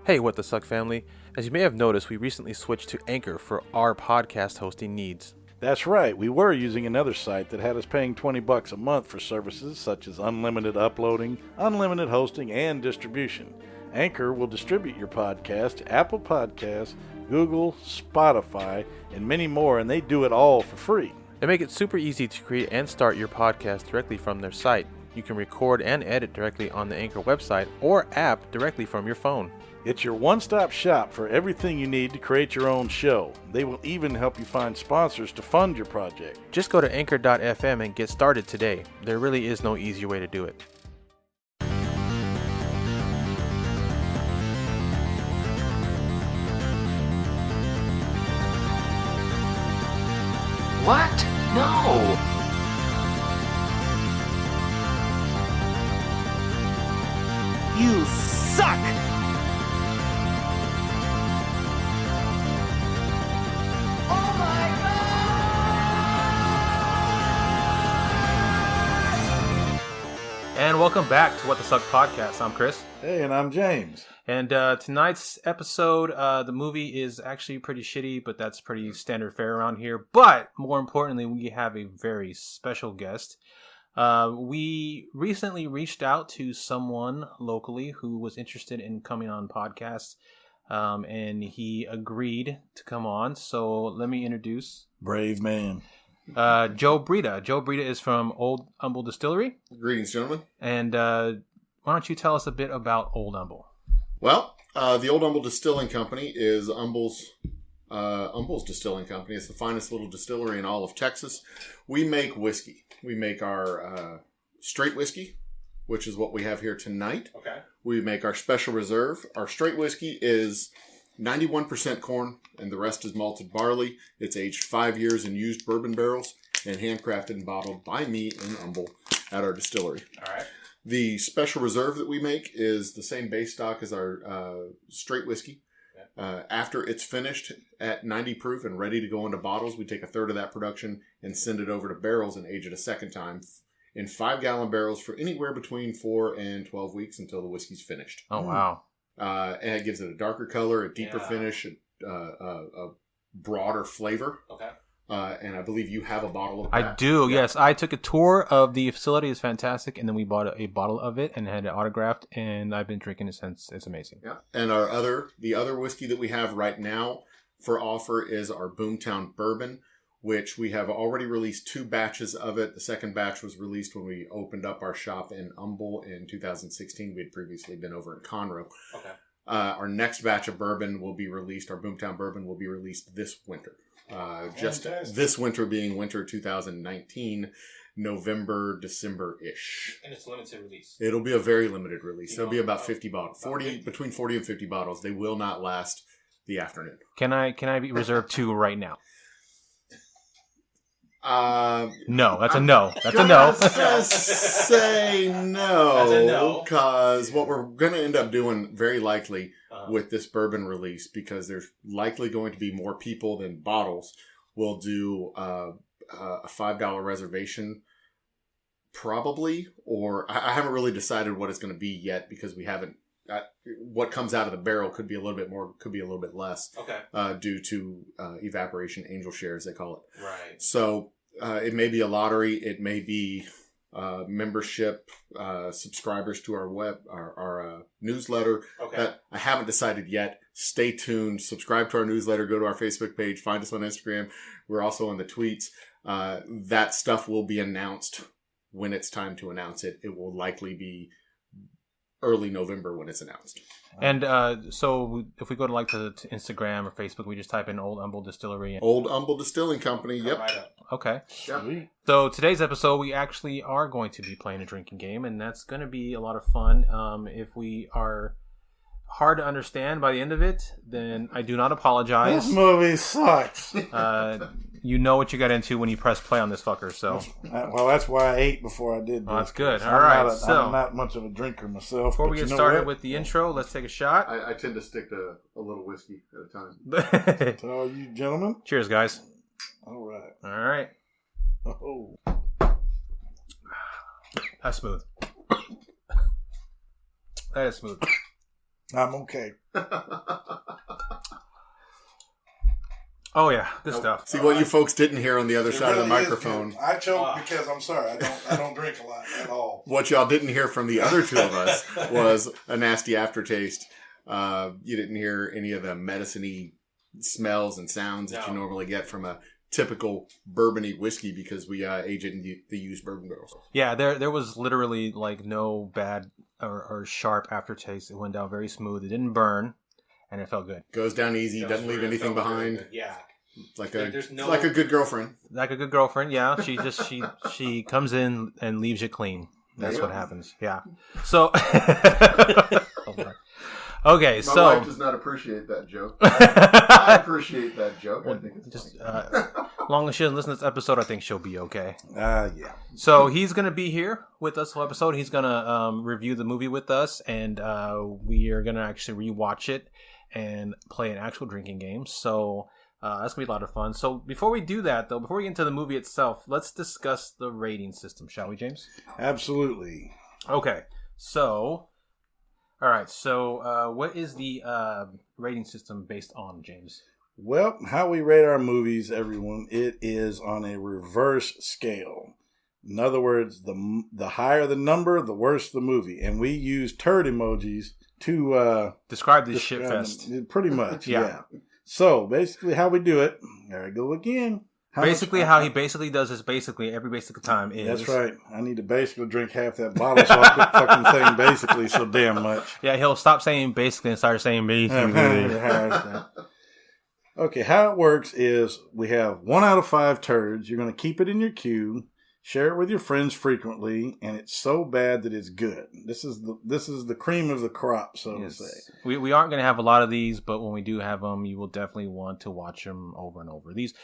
Hey, What the Suck family. As you may have noticed, we recently switched to Anchor for our podcast hosting needs. That's right. We were using another site that had us paying $20 a month for services such as unlimited uploading, unlimited hosting, and distribution. Anchor will distribute your podcast to Apple Podcasts, Google, Spotify, and many more, and they do it all for free. They make it super easy to create and start your podcast directly from their site. You can record and edit directly on the Anchor website or app directly from your phone. It's your one-stop shop for everything you need to create your own show. They will even help you find sponsors to fund your project. Just go to anchor.fm and get started today. There really is no easier way to do it. What? No! You suck! Oh my God! And welcome back to What the Suck podcast. I'm Chris. Hey, and I'm James. And tonight's episode, the movie is actually pretty shitty, but that's pretty standard fare around here. But more importantly, we have a very special guest. We recently reached out to someone locally who was interested in coming on podcasts, and he agreed to come on. So let me introduce Brave man. Joe Breda. Joe Breda is from Old Humble Distillery. Greetings, gentlemen. And why don't you tell us a bit about Old Humble? Well, the Old Humble Distilling Company is Humble's distilling company. It's the finest little distillery in all of Texas. We make whiskey. We make our straight whiskey, which is what we have here tonight. Okay. We make our special reserve. Our straight whiskey is 91% corn, and the rest is malted barley. It's aged 5 years in used bourbon barrels and handcrafted and bottled by me in Humble at our distillery. All right. The special reserve that we make is the same base stock as our straight whiskey. After it's finished at 90 proof and ready to go into bottles, we take a third of that production and send it over to barrels and age it a second time in 5-gallon barrels for anywhere between 4 and 12 weeks until the whiskey's finished. Oh, wow. And it gives it a darker color, a deeper finish, a broader flavor. Okay. And I believe you have a bottle of that. I do, yes. I took a tour of the facility. It's fantastic. And then we bought a bottle of it and had it autographed. And I've been drinking it since. It's amazing. Yeah. And the other whiskey that we have right now for offer is our Boomtown Bourbon, which we have already released 2 batches of it. The second batch was released when we opened up our shop in Humble in 2016. We had previously been over in Conroe. Okay. Our next batch of bourbon will be released. Our Boomtown Bourbon will be released this winter. Just this winter being winter 2019, November, December-ish. And it's limited release. It'll be a very limited release. There'll be about 50 bottles. Between 40 and 50 bottles. They will not last the afternoon. Can I be reserved 2 right now? No, that's a no. That's a no. Just say no. That's a no. Because what we're going to end up doing very likely with this bourbon release, because there's likely going to be more people than bottles, we'll do a $5 reservation probably, or I haven't really decided what it's going to be yet because we haven't. What comes out of the barrel could be a little bit more, could be a little bit less. Okay. Due to evaporation, angel shares they call it. Right. So it may be a lottery. It may be membership, subscribers to our newsletter. Okay. I haven't decided yet. Stay tuned. Subscribe to our newsletter. Go to our Facebook page. Find us on Instagram. We're also on the tweets. That stuff will be announced when it's time to announce it. It will likely be early November when it's announced. And so if we go to like the Instagram or Facebook, we just type in Old Humble Distillery. Old Humble Distilling Company. Yep. Okay. Yep. So today's episode, we actually are going to be playing a drinking game, and that's going to be a lot of fun. If we are hard to understand by the end of it, then I do not apologize. This movie sucks. You know what you got into when you press play on this fucker, so. Well, that's why I ate before I did this. Oh, that's good. I'm all right, I'm not much of a drinker myself. Before we get started with the intro, let's take a shot. I tend to stick to a little whiskey at a time. To all you gentlemen. Cheers, guys. All right. All right. Oh. That's smooth. That is smooth. I'm okay. Oh yeah, good stuff. See what you folks didn't hear on the other side of the microphone. I choke because I'm sorry. I don't drink a lot at all. What y'all didn't hear from the other two of us was a nasty aftertaste. You didn't hear any of the medicine-y smells and sounds that you normally get from a typical bourbon-y whiskey because we age it in the used bourbon barrels. Yeah, there was literally like no bad or sharp aftertaste. It went down very smooth. It didn't burn, and it felt good. Goes down easy, doesn't leave anything behind. Yeah. Like a good girlfriend. Like a good girlfriend, yeah. She just she comes in and leaves you clean. That's what happens. Yeah. So okay, My so wife does not appreciate that joke. I appreciate that joke. I think it's just funny. long as she doesn't listen to this episode, I think she'll be okay. Yeah. So he's gonna be here with us the whole episode. He's gonna review the movie with us, and we are gonna actually rewatch it and play an actual drinking game. So that's gonna be a lot of fun. So before we do that, though, before we get into the movie itself, let's discuss the rating system, shall we, James? Absolutely. Okay. So, all right. So, what is the rating system based on, James? Well, how we rate our movies, everyone, it is on a reverse scale. In other words, the higher the number, the worse the movie. And we use turd emojis to describe this shitfest. Pretty much, Yeah. So, basically, how we do it, there I go again. How he basically does is every time is... That's right. I need to basically drink half that bottle so I quit fucking saying basically so damn much. Yeah, he'll stop saying basically and start saying basically. Okay, how it works is we have 1 out of 5 turds. You're going to keep it in your queue, share it with your friends frequently, and it's so bad that it's good. This is the cream of the crop, so to say. We aren't going to have a lot of these, but when we do have them, you will definitely want to watch them over and over. These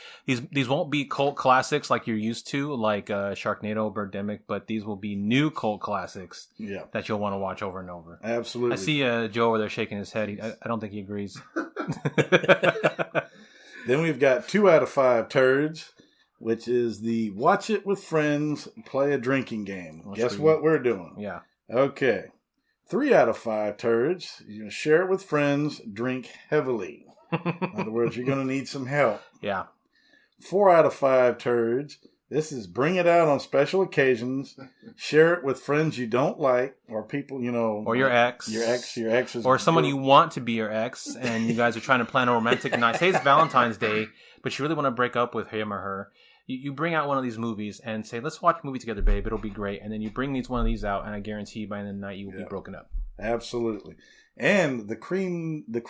won't be cult classics like you're used to, like Sharknado, Birdemic, but these will be new cult classics that you'll want to watch over and over. Absolutely. I see Joe over there shaking his head. I don't think he agrees. Then we've got 2 out of 5 turds, which is the watch it with friends, play a drinking game. Guess what we're doing? Yeah. Okay. 3 out of 5 turds. You're going to share it with friends, drink heavily. In other words, you're going to need some help. Yeah. 4 out of 5 turds. This is bring it out on special occasions. Share it with friends you don't like or people, or your ex. Your ex is... Or someone you want to be your ex and you guys are trying to plan a romantic night. Say it's Valentine's Day, but you really want to break up with him or her. You bring out one of these movies and say, let's watch a movie together, babe. It'll be great. And then you bring one of these out, and I guarantee by the end of the night you will be broken up. Absolutely. And the creme de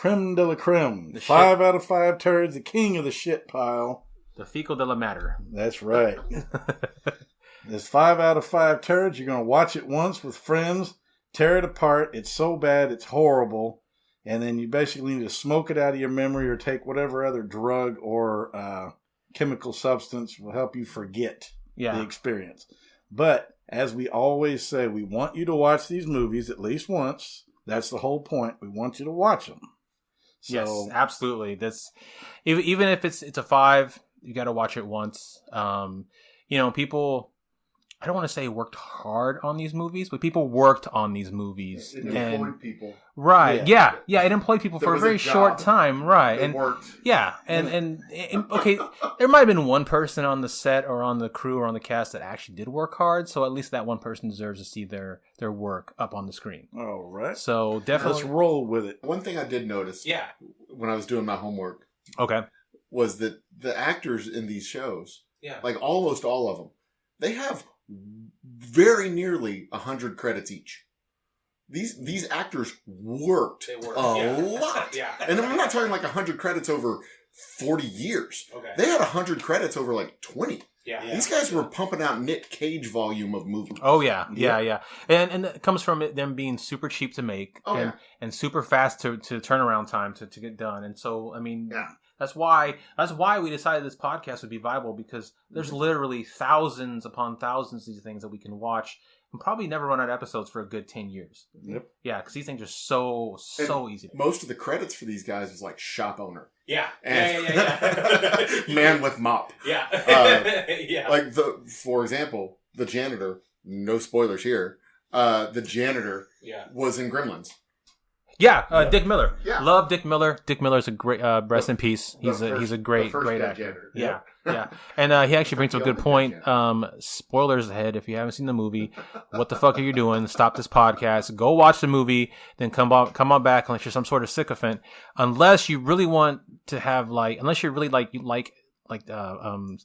la creme. 5 out of 5 turds, the king of the shit pile. The fecal de la matter. That's right. There's 5 out of 5 turds. You're going to watch it once with friends, tear it apart. It's so bad, it's horrible. And then you basically need to smoke it out of your memory or take whatever other drug or chemical substance will help you forget the experience. But as we always say, we want you to watch these movies at least once. That's the whole point. We want you to watch them. So, yes, absolutely. That's even if it's a 5, you got to watch it once. People, I don't want to say worked hard on these movies, but people worked on these movies. It employed people. Right. Yeah. It employed people for a very short time. Right. It worked. Yeah. And okay, there might have been one person on the set or on the crew or on the cast that actually did work hard. So at least that one person deserves to see their work up on the screen. All right. So definitely. Let's roll with it. One thing I did notice when I was doing my homework was that the actors in these shows, like almost all of them, they have very nearly 100 credits each. These actors worked a lot. Yeah. And I'm not talking like 100 credits over 40 years. Okay. They had 100 credits over like 20. Yeah. These guys were pumping out Nick Cage volume of movies. Oh, yeah. And it comes from them being super cheap to make and super fast to turnaround time to get done. And so, I mean... Yeah. That's why we decided this podcast would be viable, because there's literally thousands upon thousands of these things that we can watch and probably never run out of episodes for a good 10 years. Yep. Yeah, because these things are so easy. Most of the credits for these guys is like shop owner. Yeah. And man with mop. Yeah. Like for example, the janitor, no spoilers here, the janitor was in Gremlins. Yeah, Dick Miller. Yeah. Love Dick Miller. Dick Miller's a great. Rest in peace. He's a great actor. Jenner. Yeah, yeah. And he actually brings up a good point. Spoilers ahead. If you haven't seen the movie, what the fuck are you doing? Stop this podcast. Go watch the movie. Then come on back unless you're some sort of sycophant. Unless you really want to have unless you're really like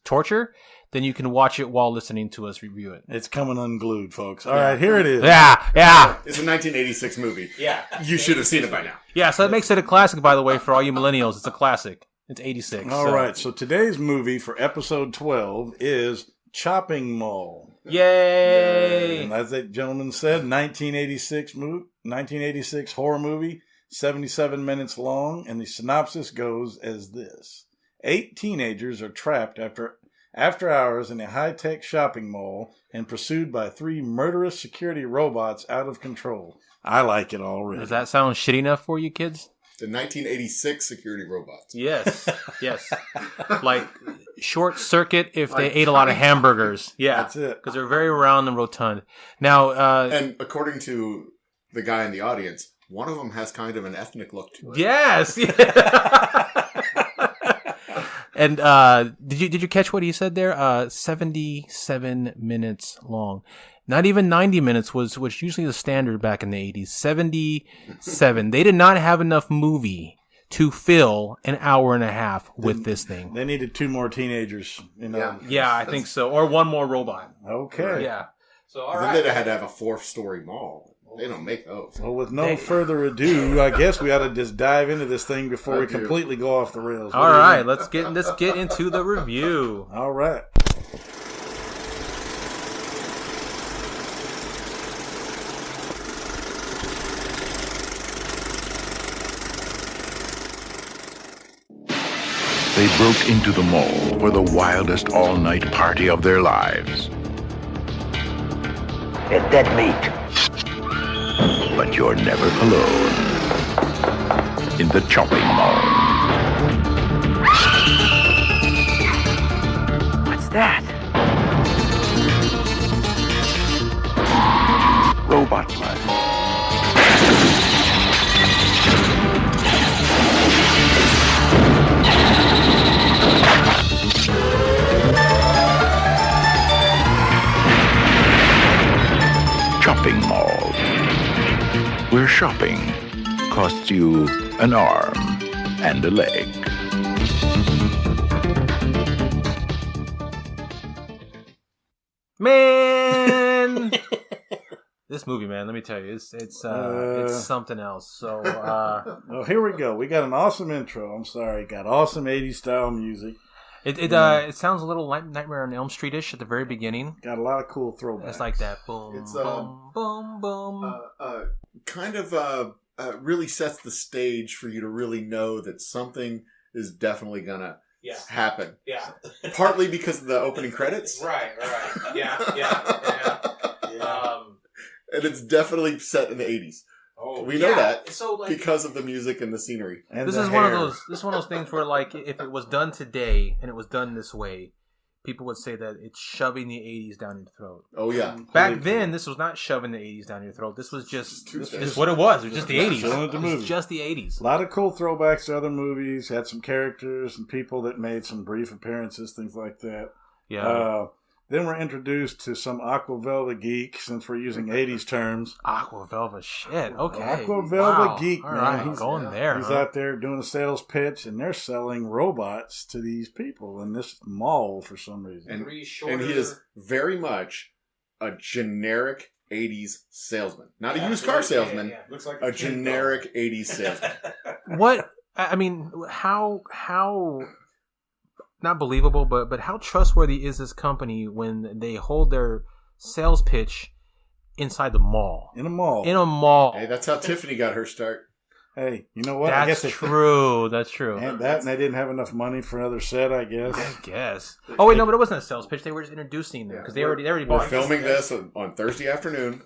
torture, then you can watch it while listening to us review it. It's coming unglued, folks. All right, here it is. Yeah. It's a 1986 movie. Yeah. You should have seen it by now. Yeah, so that makes it a classic, by the way, for all you millennials. It's a classic. It's 86. All right, so today's movie for episode 12 is Chopping Mall. Yay! And as that gentleman said, 1986 horror movie, 77 minutes long, and the synopsis goes as this. 8 teenagers are trapped after hours in a high-tech shopping mall and pursued by 3 murderous security robots out of control. I like it already. Does that sound shitty enough for you kids? The 1986 security robots. Yes. Like short circuit if they ate a lot of hamburgers. Yeah. That's it. Because they're very round and rotund. Now, and according to the guy in the audience, one of them has kind of an ethnic look to it. yes. And did you catch what he said there? 77 minutes long. Not even 90 minutes was usually the standard back in the 80s. 77. They did not have enough movie to fill an hour and a half with this thing. They needed 2 more teenagers. Yeah, I think so. Or 1 more robot. Okay. Yeah. So all Then right. they'd have had to have a 4th-story mall. They don't make those. Well, with no further ado, I guess we ought to just dive into this thing before we completely go off the rails. All right, let's get into the review. All right. They broke into the mall for the wildest all-night party of their lives. It's dead meat. But you're never alone in the chopping mall. What's that? Robot blood. Chopping mall, where shopping costs you an arm and a leg. Man, this movie, man, let me tell you, it's something else. So, Well, here we go. We got an awesome intro. I'm sorry. Got awesome 80s style music. it sounds a little like Nightmare on Elm Street-ish at the very beginning. Got a lot of cool throwbacks. It's like that. Boom, It's, boom, boom, boom. Kind of really sets the stage for you to really know that something is definitely gonna happen. Yeah. Partly because of the opening credits. Right. Yeah. And it's definitely set in the 80s. Oh, We know that So, because of the music and the scenery. And this the is hair. one of those things where, like, if it was done today and it was done this way, people would say that it's shoving the 80s down your throat. Oh, yeah. Back then, this was not shoving the 80s down your throat. This was just Tuesday. what it was. It was just the 80s. Showing the It movie. was just the 80s. A lot of cool throwbacks to other movies. Had some characters and people that made some brief appearances, things like that. Yeah. Then we're introduced to some Aqua Velva geek, since we're using 80s terms. Aqua Velva shit. Okay. Aqua Velva Wow. geek, All man. right. He's Going there. He's huh? out there doing a sales pitch, and they're selling robots to these people in this mall for some reason. And, Three and shorter- he is very much a generic 80s salesman. Not a used car salesman. Looks like A generic 80s salesman. What? I mean, how not believable, but how trustworthy is this company when they hold their sales pitch inside the mall? In a mall. In a mall. Hey, that's how Tiffany got her start. Hey, you know what? I guess That's true. That's true. And they didn't have enough money for another set, I guess. I guess. Oh wait, no, but it wasn't a sales pitch. They were just introducing them because they already We're bought. filming this on Thursday afternoon.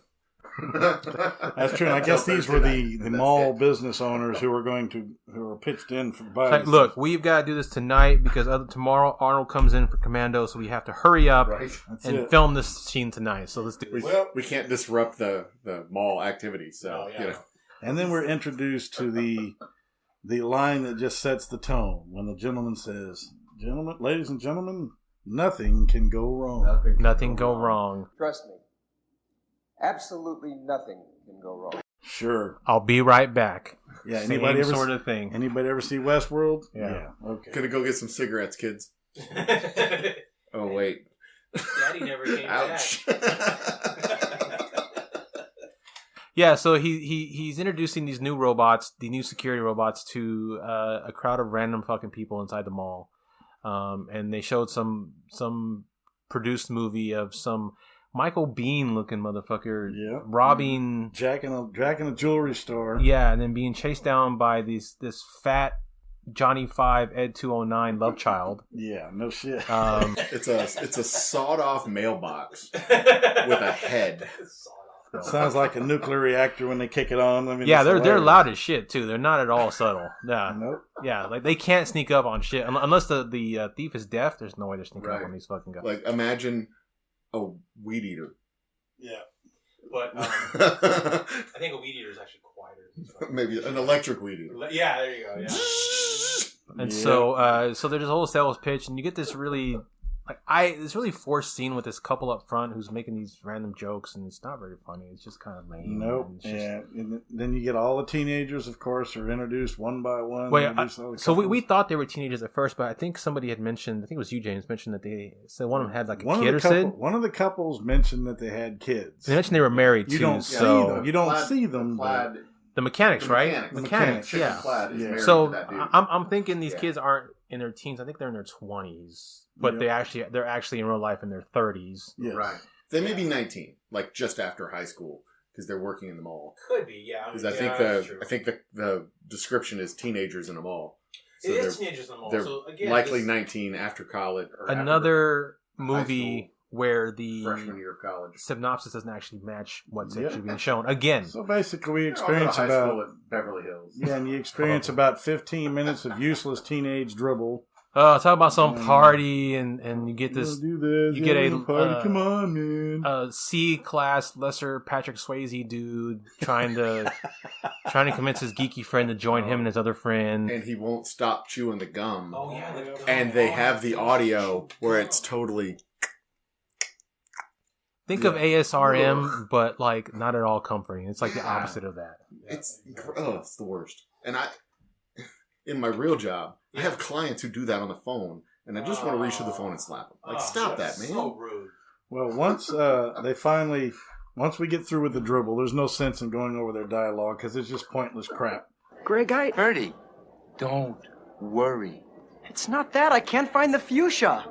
That's true. And I guess these were the mall business owners who were pitched in for buying. Like, look, we've got to do this tonight because tomorrow Arnold comes in for Commando, so we have to hurry up That's and it. film this scene tonight. So let's do it. We can't disrupt the mall activity, so Oh, yeah. you know. And then we're introduced to the line that just sets the tone when the gentleman says, "Gentlemen, ladies and gentlemen, nothing can go wrong." Nothing go wrong. Trust me. Absolutely nothing can go wrong. Sure. I'll be right back. Yeah. Same Anybody ever sort of thing. Anybody ever see Westworld? Yeah. Okay. Gonna go get some cigarettes, kids. Oh wait. Daddy never came Ouch. Yeah, so he's introducing these new robots, the new security robots, to a crowd of random fucking people inside the mall, and they showed some produced movie of some Michael Bean looking motherfucker robbing jacking a jewelry store. Yeah, and then being chased down by this fat Johnny 5 Ed 209 love child. Yeah, no shit. It's a sawed off mailbox with a head. It sounds like a nuclear reactor when they kick it on. I mean, yeah, they're loud as shit too. They're not at all subtle. Yeah, nope. Yeah, like they can't sneak up on shit unless the thief is deaf. There's no way they're sneaking up on these fucking guys. Like imagine a weed eater. Yeah, but I think a weed eater is actually quieter. Maybe an electric weed eater. Yeah, there you go. Yeah. And so there's this whole sales pitch, and you get this really. This really forced scene with this couple up front who's making these random jokes, and it's not very funny. It's just kind of lame. Nope. Yeah. And then you get all the teenagers, of course, are introduced one by one. Wait, so we thought they were teenagers at first, but I think somebody had mentioned, I think it was you, James, mentioned that they said one of them had like a kid or said? One of the couples mentioned that they had kids. They mentioned they were married, you too. Don't see them. You don't see them. The mechanics, right? Mechanics, yeah. So I'm thinking these kids aren't in their teens. I think they're in their 20s. But they're actually in real life in their 30s. Yes. Right. They may be 19, like just after high school, because they're working in the mall. Could be, yeah. Because I think the description is teenagers in the mall. So it is teenagers in the mall. They're so again, likely 19 after college. Or another movie where the freshman year of college synopsis doesn't actually match what's actually being shown. Again. So basically, we experience high about school at Beverly Hills. Yeah, and you experience about 15 minutes of useless teenage dribble. Talk about some party and you get this. Do this. You get a party. Come on, man. A C-class lesser Patrick Swayze dude trying to convince his geeky friend to join him and his other friend, and he won't stop chewing the gum. Oh yeah, the gum. And they have the audio where it's totally. Think of ASRM, but like not at all comforting. It's like the opposite of that. It's the worst. And in my real job, I have clients who do that on the phone, and I just want to reach to the phone and slap them. Like, stop that, man. So rude. Well, once we get through with the dribble, there's no sense in going over their dialogue because it's just pointless crap. Greg, Bertie, don't worry. It's not that. I can't find the fuchsia.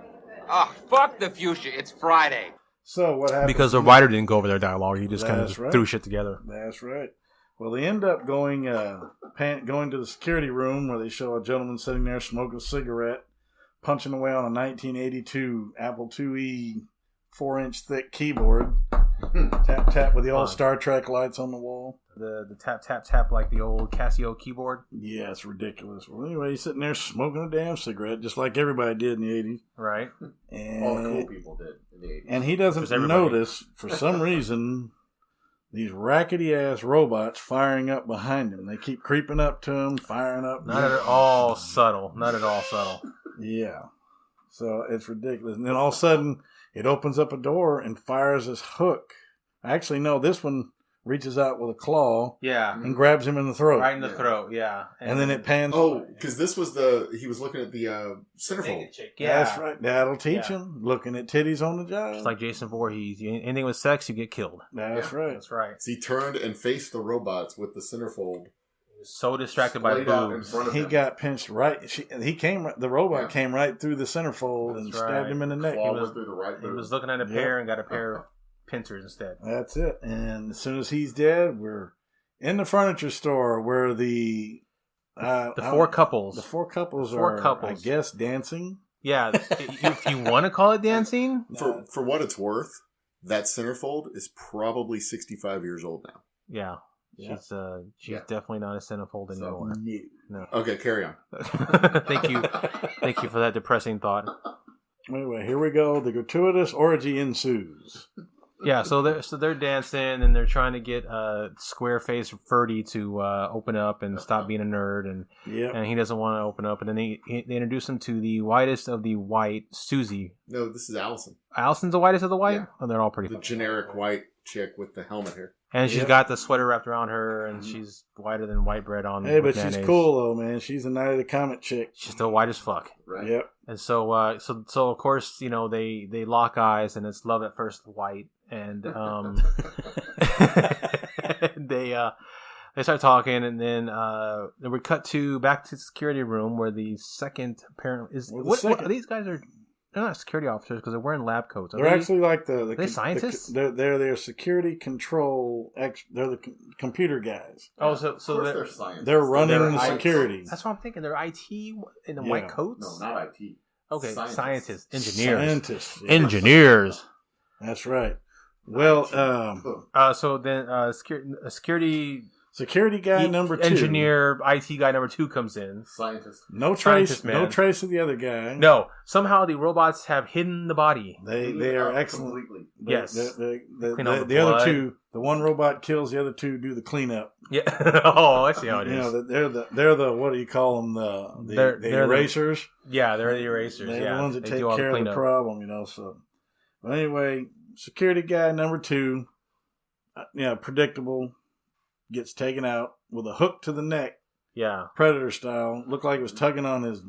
Oh, fuck the fuchsia. It's Friday. So what happens? Because the writer didn't go over their dialogue. He just kind of right. threw shit together. That's right. Well, they end up going to the security room where they show a gentleman sitting there smoking a cigarette, punching away on a 1982 Apple IIe 4-inch thick keyboard. Tap, tap with the old Star Trek lights on the wall. The tap, tap, tap like the old Casio keyboard. Yeah, it's ridiculous. Well, anyway, he's sitting there smoking a damn cigarette, just like everybody did in the 80s. Right. And all the cool people did in the 80s. And he doesn't notice, for some reason, these rackety-ass robots firing up behind him. They keep creeping up to him, firing up. Not at all subtle. Not at all subtle. Yeah. So it's ridiculous. And then all of a sudden, it opens up a door and fires this hook. Actually, no, this one reaches out with a claw and grabs him in the throat. Right in the throat, yeah. And then it pans. Oh, because this was he was looking at the centerfold. Yeah. That's right. That'll teach him. Looking at titties on the job. Just like Jason Voorhees. Anything with sex, you get killed. That's right. That's right. So he turned and faced the robots with the centerfold. He was so distracted by boobs. He got pinched right. The robot came right through the centerfold and stabbed him in the neck. He was looking at a pair and got a pair of pincers instead. That's it. And as soon as he's dead, we're in the furniture store where the four couples. The four couples are, I guess, dancing. Yeah, if you want to call it dancing. For what it's worth, that centerfold is probably 65 years old now. Yeah. She's definitely not a centerfold anymore. No. Okay, carry on. Thank you for that depressing thought. Anyway, here we go. The gratuitous orgy ensues. Yeah, so they're dancing and they're trying to get square face Ferdy to open up and stop being a nerd, and he doesn't want to open up. And then they introduce him to the whitest of the white, Susie. No, this is Allison. Allison's the whitest of the white. Yeah. Oh, they're all pretty. The generic white chick with the helmet here. And she's got the sweater wrapped around her, and she's whiter than white bread on. Hey, but she's cool though, man. She's a Night of the Comet chick. She's still white as fuck. Right. Yep. And so, so of course, they lock eyes, and it's love at first white, and they start talking, and then we cut back to the security room where the second apparently is. What these guys are? They're not security officers because they're wearing lab coats. They're actually like the scientists. They're security control. They're the computer guys. Oh, so they're scientists. They're running the security. That's what I'm thinking. They're IT in the white coats. No, not IT. Okay, scientists, Engineers. Engineers. That's right. Well, so then security guy number 2, engineer, IT guy number 2 comes in. Scientist. No trace of the other guy. No, somehow the robots have hidden the body. They are excellent. Completely. Yes. The other two, the one robot kills, the other two do the cleanup. Yeah. Oh, I see how it is. They're the what do you call them? The erasers. They're the erasers. They're the ones that take care of the problem. So, but anyway, security guy number 2, predictable. Gets taken out with a hook to the neck. Yeah. Predator style. Looked like it was tugging on his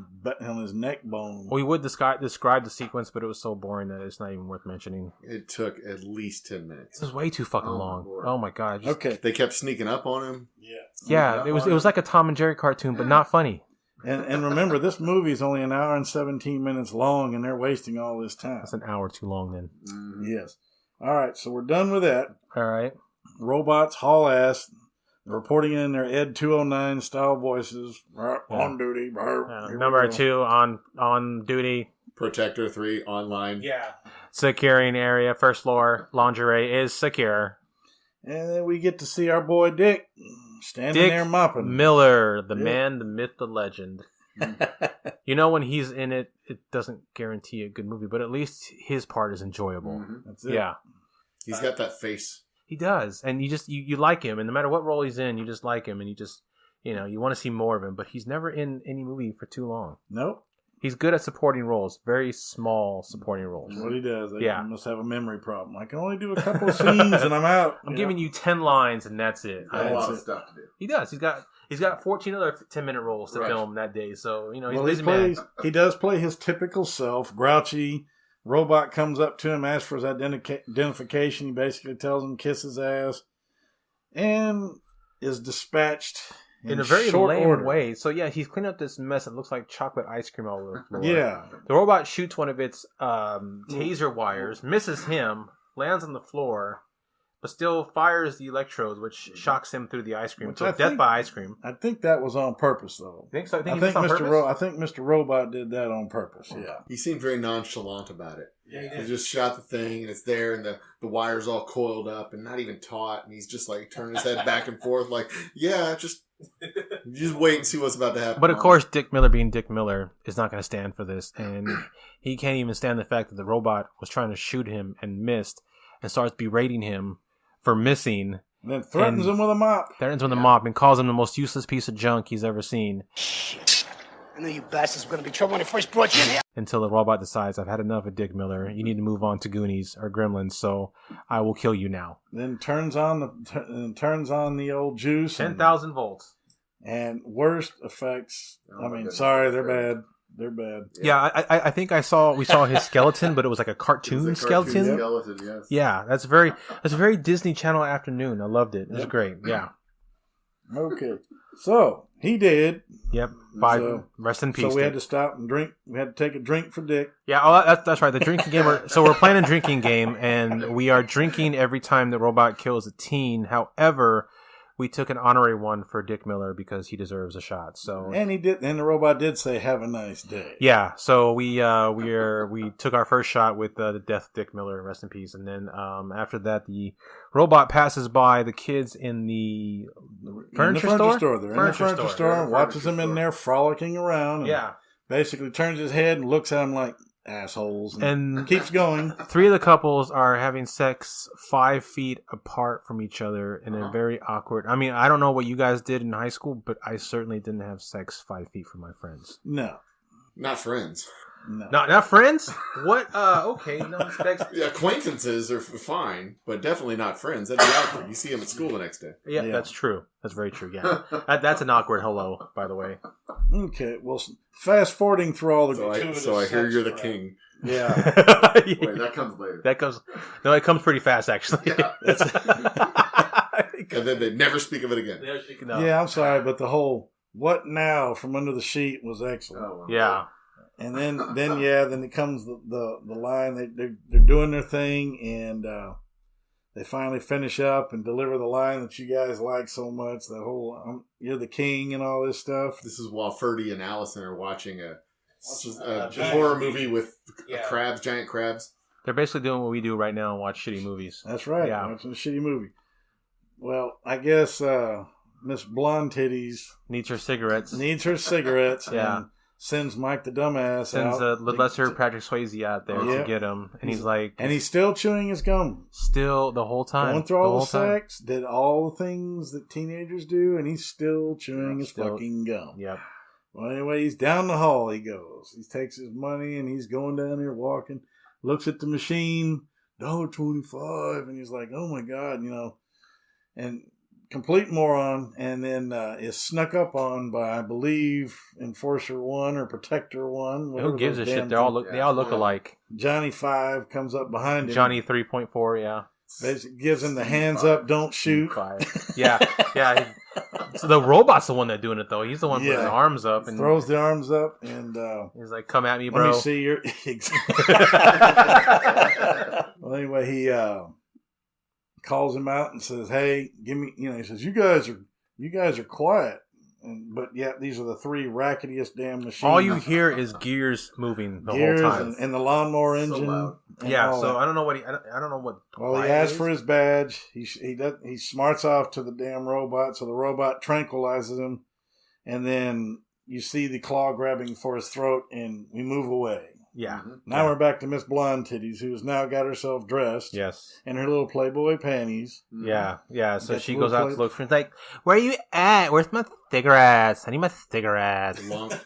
neck bone. We would describe the sequence, but it was so boring that it's not even worth mentioning. It took at least 10 minutes. It was way too fucking long. Lord. Oh my god. Okay. They kept sneaking up on him. Yeah. It was like a Tom and Jerry cartoon, but not funny. And remember, this movie is only an hour and 17 minutes long, and they're wasting all this time. That's an hour too long then. Mm-hmm. Yes. All right, so we're done with that. All right. Robots haul ass. They're reporting in their Ed 209 style voices. On duty. Number 2 on duty. Protector 3 online. Yeah. Securing area, first floor, lingerie is secure. And then we get to see our boy Dick standing there mopping. Miller, the man, the myth, the legend. When he's in it, it doesn't guarantee a good movie, but at least his part is enjoyable. Mm-hmm. That's it. Yeah. He's got that face. He does. And you like him, and no matter what role he's in, you just like him, and you just, you want to see more of him, but he's never in any movie for too long. Nope. He's good at supporting roles, very small supporting roles. That's what he does. He Yeah. must have a memory problem. I can only do a couple of scenes and I'm out. I'm giving you 10 lines and that's it. He's got a lot of stuff to do. He does. He's got 14 other 10-minute roles to film that day. So, he's Well, busy man. he does play his typical self, grouchy. Robot comes up to him, asks for his identification. He basically tells him, kiss his ass, and is dispatched in a very short lame order. way. So, he's cleaning up this mess that looks like chocolate ice cream all over the floor. Yeah. The robot shoots one of its taser wires, misses him, lands on the floor, but still fires the electrodes, which shocks him through the ice cream. So death by ice cream. I think that was on purpose, though. Think so? I think Mr. Robot did that on purpose. Yeah. He seemed very nonchalant about it. Yeah, he did. He just shot the thing, and it's there, and the wire's all coiled up and not even taut, and he's just like turning his head back and forth, like, just wait and see what's about to happen. But of course, Dick Miller, being Dick Miller, is not going to stand for this, and he can't even stand the fact that the robot was trying to shoot him and missed, and starts berating him for missing. And then threatens him with a mop. Threatens him with a mop and calls him the most useless piece of junk he's ever seen. Shit. I knew you bastards were going to be trouble when I first brought you in here. Until the robot decides, I've had enough of Dick Miller. You need to move on to Goonies or Gremlins, so I will kill you now. Then turns on the old juice. 10,000 volts. And worst effects. Sorry, they're bad. They're bad. Yeah, I think we saw his skeleton, but it was like a cartoon skeleton. Yes. Yeah, that's a very Disney Channel afternoon. I loved it. It was great. Yeah. Okay. So he did. Yep. Rest in peace. So we had to stop and drink. We had to take a drink for Dick. Yeah, that's right. The drinking game. So we're playing a drinking game, and we are drinking every time the robot kills a teen. However, we took an honorary one for Dick Miller because he deserves a shot. So and he did, and the robot did say, "Have a nice day." Yeah. So we took our first shot with the death of Dick Miller, rest in peace. And then after that, the robot passes by the kids in the furniture store. They're in the furniture store and watches them in there frolicking around. And basically turns his head and looks at him like, assholes. And keeps going. 3 of the couples are having sex 5 feet apart from each other in a very awkward. I mean, I don't know what you guys did in high school, but I certainly didn't have sex 5 feet from my friends. No. Not friends. No. Not friends? What? Okay. No, acquaintances are fine, but definitely not friends. That'd be awkward. You see them at school the next day. Yeah, that's true. That's very true. Yeah. That's an awkward hello, by the way. Okay. Well, fast forwarding through all the So I hear you're the king. Yeah. Wait, that comes later. No, it comes pretty fast, actually. Yeah. And then they never speak of it again. Yeah, I'm sorry, but the whole "what now" from under the sheet was excellent. Oh, wow. Yeah. And then it comes the line. They're doing their thing, and they finally finish up and deliver the line that you guys like so much. The whole "you're the king" and all this stuff. This is while Ferdy and Allison are watching a horror movie with crabs, giant crabs. They're basically doing what we do right now and watch shitty movies. That's right. Yeah. Watching a shitty movie. Well, I guess Miss Blonde Titties needs her cigarettes. Yeah. And sends Mike the dumbass out. Sends the lesser Patrick Swayze out there to get him. And he's like... And he's still chewing his gum. Still, the whole time. Going through all the sex, did all the things that teenagers do, and he's still chewing his fucking gum. Yep. Well, anyway, he's down the hall, he goes. He takes his money, and he's going down there walking, looks at the machine, $1.25, and he's like, oh my God, and... complete moron, and then is snuck up on by, I believe, Enforcer 1 or Protector 1. Who gives a shit? They all look alike. Johnny 5 comes up behind him. Johnny 3.4, yeah. Basically gives him the hands up, don't shoot. Yeah. So the robot's the one that's doing it, though. He's the one with his arms up. And throws the arms up, and he's like, come at me, bro. Let me see your... Well, anyway, he... calls him out and says, "Hey, give me," he says, "You guys are quiet," but yet these are the 3 racketiest damn machines. All you hear is gears moving the whole time, and the lawnmower engine. So I don't know what I don't know what. Well, he asks for his badge. He smarts off to the damn robot, so the robot tranquilizes him, and then you see the claw grabbing for his throat, and we move away. Yeah. Now we're back to Miss Blonde Titties, who's now got herself dressed. Yes. In her little Playboy panties. Yeah. So she goes out to look for him. Like, where are you at? Where's my cigarettes? I need my cigarettes.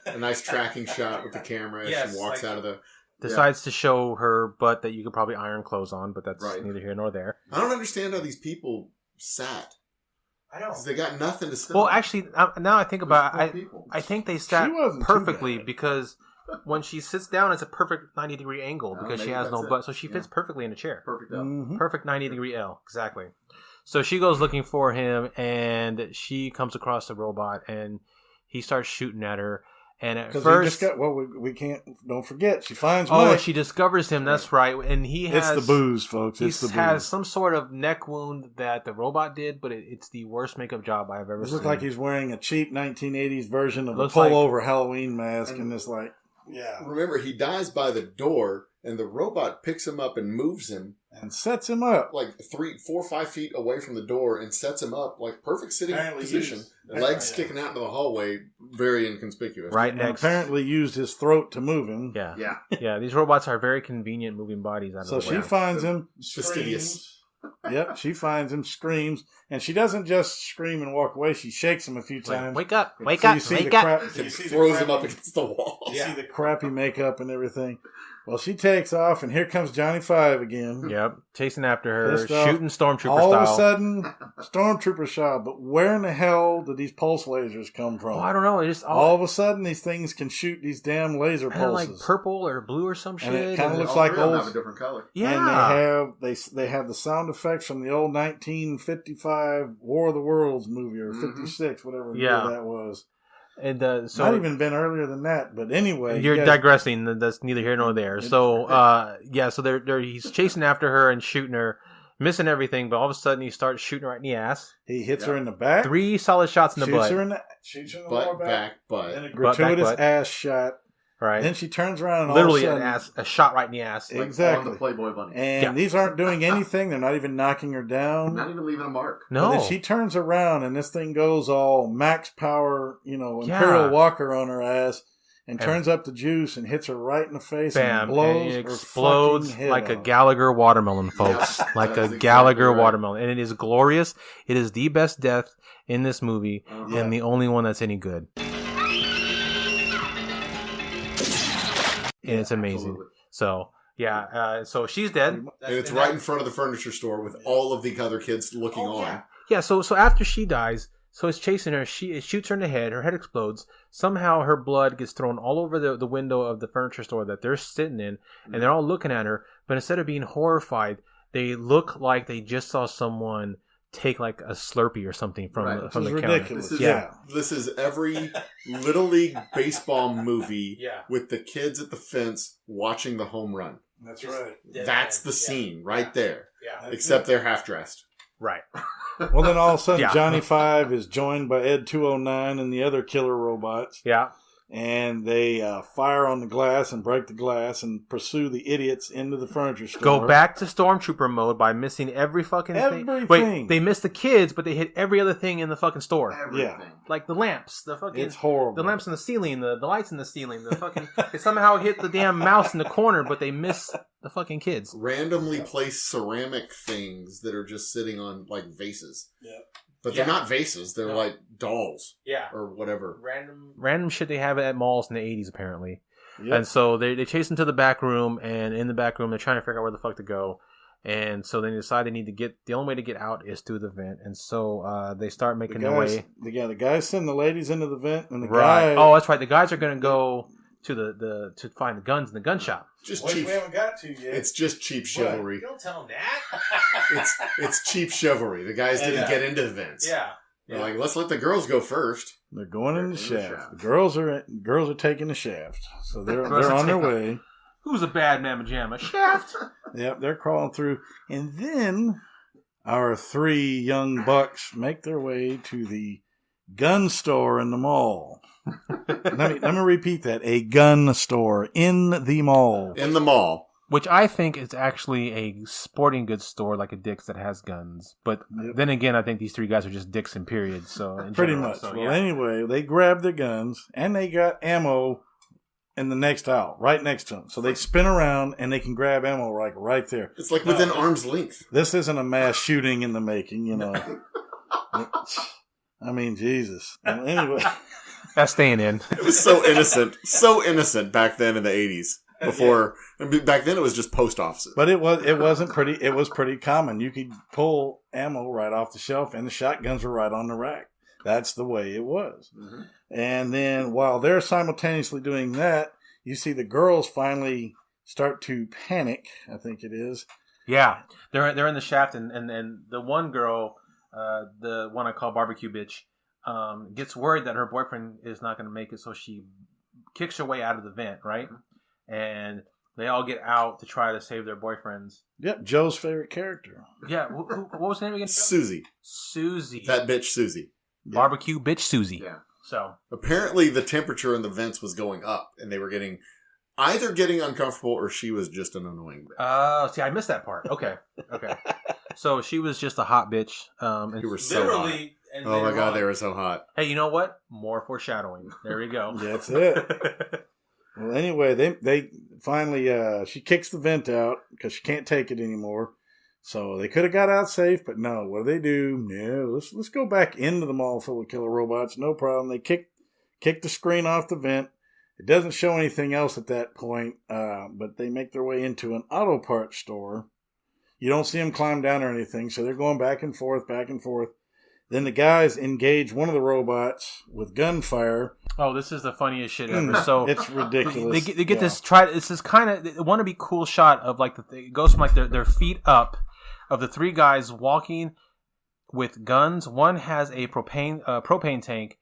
A nice tracking shot with the camera as she walks out of the... Decides to show her butt that you could probably iron clothes on, but that's neither here nor there. I don't understand how these people sat. I don't. Because they got nothing to sit Well, on. actually, now I think about it, I think they sat perfectly because... when she sits down, it's a perfect 90-degree angle because she has no butt. So she fits perfectly in a chair. Perfect L. Mm-hmm. Perfect 90-degree L. Exactly. So she goes looking for him, and she comes across the robot, and he starts shooting at her. And at first... we can't... Don't forget, she finds Mike. Mike. She discovers him. That's right. And he has... It's the booze, folks. It's the booze. He has some sort of neck wound that the robot did, but it's the worst makeup job I've ever seen. It looks like he's wearing a cheap 1980s version of a pullover Halloween mask, and it's like... Yeah. Remember, he dies by the door, and the robot picks him up and moves him. And sets him up. Like 4 or 5 feet away from the door and sets him up, like perfect sitting position. Legs sticking out into the hallway, very inconspicuous. Right and next. Apparently used his throat to move him. Yeah, these robots are very convenient moving bodies out of the way. So she finds him. Fastidious. Yep, she finds him, screams, and she doesn't just scream and walk away. She shakes him a few times. Wake up! Wake up! Wake up! Throws him up against the wall. You see the crappy makeup and everything. Well, she takes off, and here comes Johnny 5 again. Yep, chasing after her, shooting stormtrooper all style. All of a sudden, stormtrooper style. But where in the hell did these pulse lasers come from? Oh, I don't know. It just all of a sudden, these things can shoot these damn laser pulses, like purple or blue or some shit. And it kind of looks like old. Have a different color. Yeah, and they have the sound effects from the old 1955 War of the Worlds movie or 56, whatever year that was. And so not even been earlier than that, but anyway, you're digressing. That's neither here nor there. So so he's chasing after her and shooting her, missing everything. But all of a sudden, he starts shooting her right in the ass. He hits her in the back. 3 solid shots in the butt. Shoots her in the butt, lower back, butt. And a gratuitous ass shot. Right. Then she turns around and literally all of a sudden, a shot right in the ass. Exactly. On the Playboy bunny. And these aren't doing anything. They're not even knocking her down. Not even leaving a mark. No. But then she turns around and this thing goes all max power, Imperial Walker on her ass. and turns up the juice and hits her right in the face. Bam! And blows and it her explodes fucking head like a off. Gallagher watermelon, folks. Like a Gallagher watermelon, and it is glorious. It is the best death in this movie, and the only one that's any good. And it's amazing. Absolutely. So yeah, so she's dead, And it's right in front of the furniture store with all of the other kids looking on. Yeah, so after she dies, so it's chasing her. It shoots her in the head. Her head explodes. Somehow her blood gets thrown all over the window of the furniture store that they're sitting in, and they're all looking at her. But instead of being horrified, they look like they just saw someone take like a Slurpee or something from the counter. Ridiculous. This is every Little League baseball movie with the kids at the fence watching the home run. That's right. That's the scene right there. Yeah. Except they're half dressed. Right. Well, then all of a sudden, Johnny 5 is joined by Ed 209 and the other killer robots. Yeah. And they fire on the glass and break the glass and pursue the idiots into the furniture store. Go back to Stormtrooper mode by missing every fucking thing. Everything. Wait, they missed the kids, but they hit every other thing in the fucking store. Yeah. Like the lamps, the fucking... It's horrible. The lamps in the ceiling, the lights in the ceiling, the fucking... They somehow hit the damn mouse in the corner, but they miss the fucking kids. Randomly placed ceramic things that are just sitting on, like, vases. Yeah. But they're not vases. They're like dolls. Yeah. Or whatever. Random shit they have at malls in the 80s, apparently. Yep. And so they chase into the back room, and in the back room, they're trying to figure out where the fuck to go. And so they decide they need to get... The only way to get out is through the vent. And so they start making their way... The guys send the ladies into the vent, and the Right. guy... Oh, that's right. The guys are going to go to to find the guns in the gun shop. Just Which cheap. we haven't got to yet. It's just cheap chivalry. Don't tell them that. It's cheap chivalry. The guys didn't get into the vents. Yeah. They're like, let's let the girls go first. They're going in the shaft. The girls are taking the shaft, so they're on their way. Who's a bad mamma jamma? Shaft. Yep, they're crawling through, and then our 3 young bucks make their way to the gun store in the mall. let me repeat that: a gun store in the mall. In the mall. Which I think is actually a sporting goods store, like a Dick's that has guns. But then again, I think these 3 guys are just dicks in period. So Pretty much. So, anyway, they grab their guns and they got ammo in the next aisle, right next to them. So they spin around and they can grab ammo right there. It's like within arm's length. This isn't a mass shooting in the making, you know. I mean, Jesus. Anyway, that's staying in. It was so innocent back then in the 80s. Before back then, it was just post offices. But it wasn't pretty. It was pretty common. You could pull ammo right off the shelf, and the shotguns were right on the rack. That's the way it was. Mm-hmm. And then while they're simultaneously doing that, you see the girls finally start to panic. I think it is. Yeah, they're in the shaft, and the one girl, the one I call barbecue bitch, gets worried that her boyfriend is not going to make it, so she kicks her way out of the vent, right? And they all get out to try to save their boyfriends. Yep, Joe's favorite character. Yeah, what was her name again? Susie. That bitch Susie. Barbecue bitch Susie. Yeah. So apparently the temperature in the vents was going up, and they were getting uncomfortable, or she was just an annoying bitch. See, I missed that part. Okay. So she was just a hot bitch. You were so hot. Oh my god, they were so hot. Hey, you know what? More foreshadowing. There we go. That's it. Well, anyway, they finally, she kicks the vent out because she can't take it anymore. So they could have got out safe, but no. What do? No, let's go back into the mall full of killer robots. No problem. They kick the screen off the vent. It doesn't show anything else at that point, but they make their way into an auto parts store. You don't see them climb down or anything, so they're going back and forth. Then the guys engage one of the robots with gunfire. Oh, this is the funniest shit ever. So it's ridiculous. They get this kind of wannabe cool shot of like it goes from like their feet up of the 3 guys walking with guns. One has a propane tank,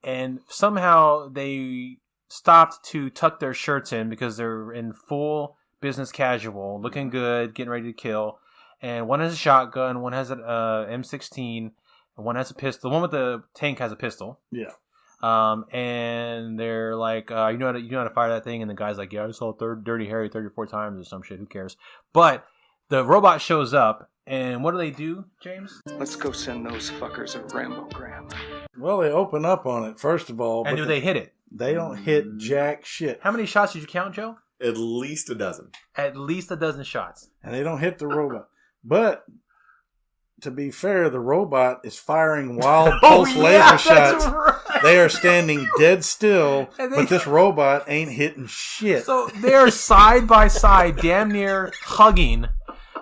and somehow they stopped to tuck their shirts in because they're in full business casual, looking good, getting ready to kill. And one has a shotgun, one has an M16. One has a pistol. The one with the tank has a pistol. Yeah. And they're like, you know how to fire that thing? And the guy's like, yeah, I saw Dirty Harry 34 times or some shit. Who cares? But the robot shows up, and what do, James? Let's go send those fuckers a Rambogram. Well, they open up on it, first of all. And do they hit it? They don't hit jack shit. How many shots did you count, Joe? At least a dozen. At least a dozen shots. And they don't hit the robot. But, to be fair, the robot is firing wild pulse laser shots. Right. They are standing dead still, but this robot ain't hitting shit. So they're side by side, damn near hugging.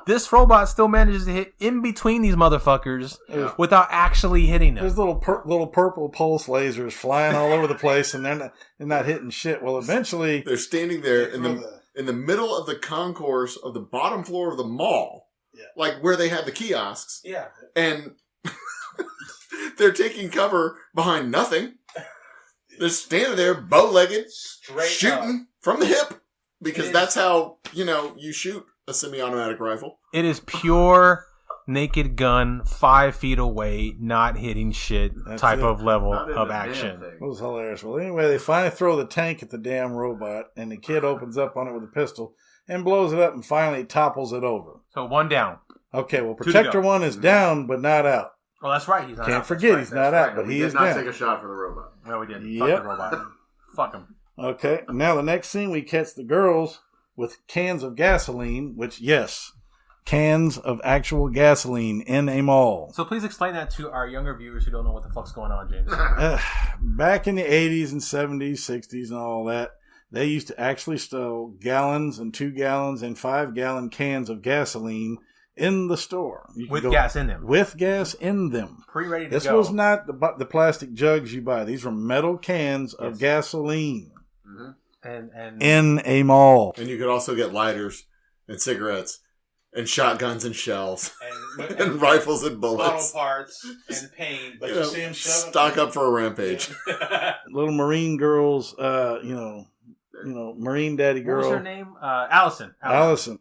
This robot still manages to hit in between these motherfuckers without actually hitting them. There's little purple pulse lasers flying all over the place, and they're not hitting shit. Well, eventually... They're standing there in the middle of the concourse of the bottom floor of the mall, like where they have the kiosks. Yeah. And they're taking cover behind nothing. They're standing there bow-legged, shooting from the hip, because that's how, you shoot a semi-automatic rifle. It is pure naked gun, 5 feet away, not hitting shit type of level of action. It was hilarious. Well, anyway, they finally throw the tank at the damn robot, and the kid opens up on it with a pistol and blows it up and finally topples it over. So 1 down. Okay, well, Protector 1 is down but not out. Well, that's right. He's not Can't out. forget he's not out, but he is down. Did not take a shot for the robot. No, we didn't. Yep. Fuck the robot. Fuck him. Okay, now the next scene, we catch the girls with cans of gasoline, which, yes, cans of actual gasoline in a mall. So please explain that to our younger viewers who don't know what the fuck's going on, James. Back in the 80s and 70s, 60s and all that, they used to actually sell gallons and 2 gallons and 5-gallon cans of gasoline in the store. With gas in them. With gas in them. Pre-ready to This go. was not the plastic jugs you buy. These were metal cans of gasoline. Mm-hmm. And in a mall. And you could also get lighters and cigarettes and shotguns and shells and rifles and bullets. Bottle parts and paint. But you see them stock up for a rampage. Little Marine girls, Marine daddy girl. What was her name? Allison.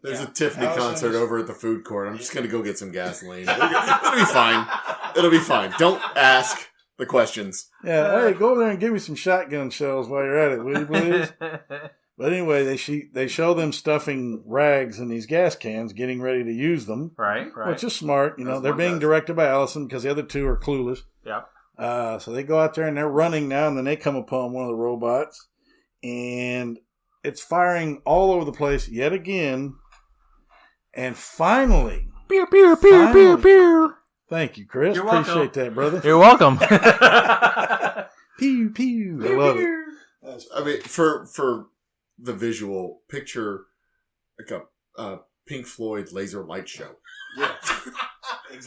There's a Tiffany concert over at the food court. I'm just going to go get some gasoline. It'll be fine. It'll be fine. Don't ask the questions. Yeah, hey, go over there and give me some shotgun shells while you're at it, will you please? But anyway, they show them stuffing rags in these gas cans, getting ready to use them. Right. Which is smart. They're being directed by Allison because the other two are clueless. Yep. So they go out there and they're running now, and then they come upon one of the robots, and it's firing all over the place yet again. And finally... Pew, pew, pew, pew, pew. Thank you, Chris. You're Appreciate welcome. that, brother. You're welcome. Pew, pew. I love it. I mean, for the visual, picture like a Pink Floyd laser light show. Yeah.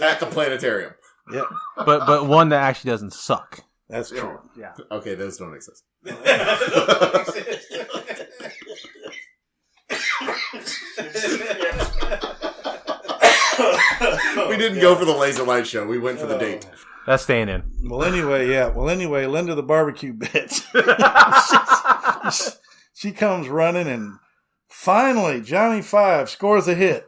At the planetarium. Yeah. But one that actually doesn't suck. That's true. Yeah. Okay, those don't exist. We didn't go for the laser light show. We went for the date. That's staying in. Well, anyway, Linda the barbecue bitch. she comes running, and finally, Johnny Five scores a hit.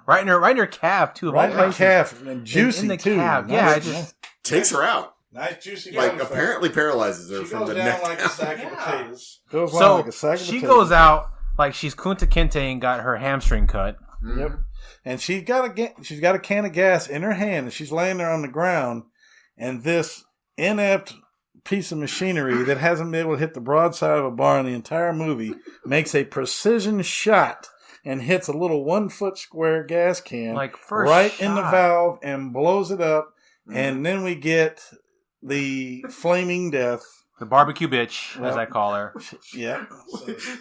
Right in her calf, too. Right in her calf. And juicy, in the too. calf. Nice, Yeah, it just... Takes her out. Nice, juicy. Like, apparently paralyzes her she from goes the down neck like down. a sack of potatoes. She goes out like she's Kunta Kinte and got her hamstring cut. Yep. And she's got a can of gas in her hand, and she's laying there on the ground, and this inept piece of machinery that hasn't been able to hit the broadside of a bar in the entire movie makes a precision shot and hits a little 1-foot square gas can right in the valve and blows it up. Mm-hmm. And then we get the flaming death. The barbecue bitch, as I call her. Yeah.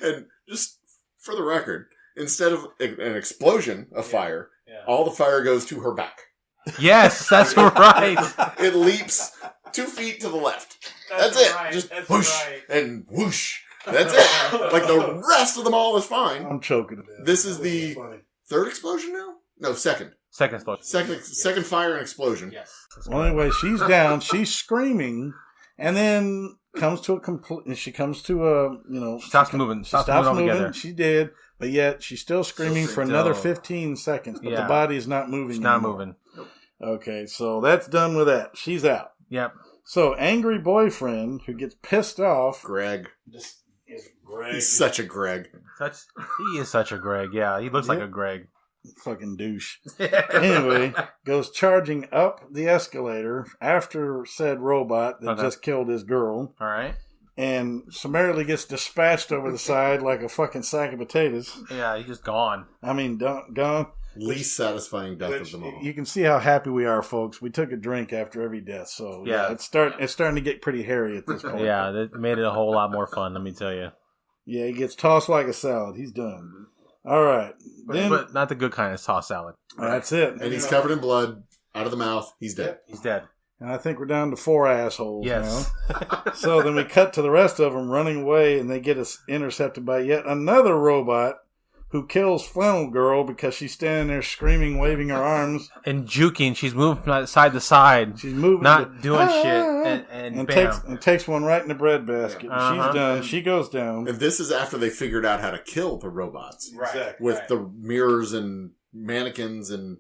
And just for the record, instead of an explosion of fire, all the fire goes to her back. Yes, that's right. It leaps 2 feet to the left. That's it. Right. Just whoosh and whoosh. That's it. Like the rest of them all is fine. I'm choking to death. This is the third explosion now? No, second. Second explosion. Second fire and explosion. Yes. Well, anyway, she's down. She's screaming, and then comes to a complete. She comes to a stops moving. Stops moving altogether. She did, but yet she's still screaming for another 15 seconds. But the body is not moving. She's not moving. Okay, so that's done with that. She's out. Yep. So angry boyfriend who gets pissed off. Greg. This is Greg. He's such a Greg. He is such a Greg. Yeah, he looks like a Greg. Fucking douche. Anyway, goes charging up the escalator after said robot that just killed his girl. All right. And summarily gets dispatched over the side like a fucking sack of potatoes. Yeah, he's just gone. I mean, gone. Least satisfying death of them all. You can see how happy we are, folks. We took a drink after every death, so yeah, it's starting to get pretty hairy at this point. Yeah, that made it a whole lot more fun, let me tell you. Yeah, he gets tossed like a salad. He's done. All right. But not the good kind of tossed salad. That's it. And he's covered in blood, out of the mouth. He's dead. He's dead. And I think we're down to 4 assholes now. So then we cut to the rest of them running away, and they get us intercepted by yet another robot who kills Flannel Girl because she's standing there screaming, waving her arms. And juking. She's moving from side to side. She's moving. Not doing shit. And bam. Takes one right in the breadbasket. Yeah. She's done. She goes down. And this is after they figured out how to kill the robots. Right. With the mirrors and mannequins and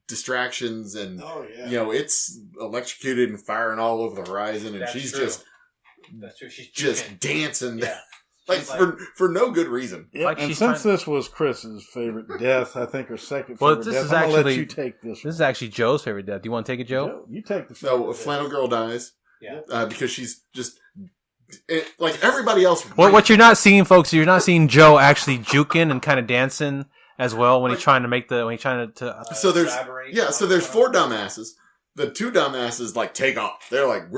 distractions and, it's electrocuted and firing all over the horizon. And she's just dancing. Yeah. For no good reason. Yeah, like and since this was Chris's favorite death, I think her second favorite death, I'm going to let you take this one. This is actually Joe's favorite death. Do you want to take it, Joe? You take the No, Flannel Girl dies. Yeah. Because she's just... like everybody else... What you're not seeing, folks, you're not seeing Joe actually juking and kind of dancing as well when he's trying to make the... when he's trying to so there's... Yeah, so there's 4 dumbasses. The 2 dumbasses, take off. They're like,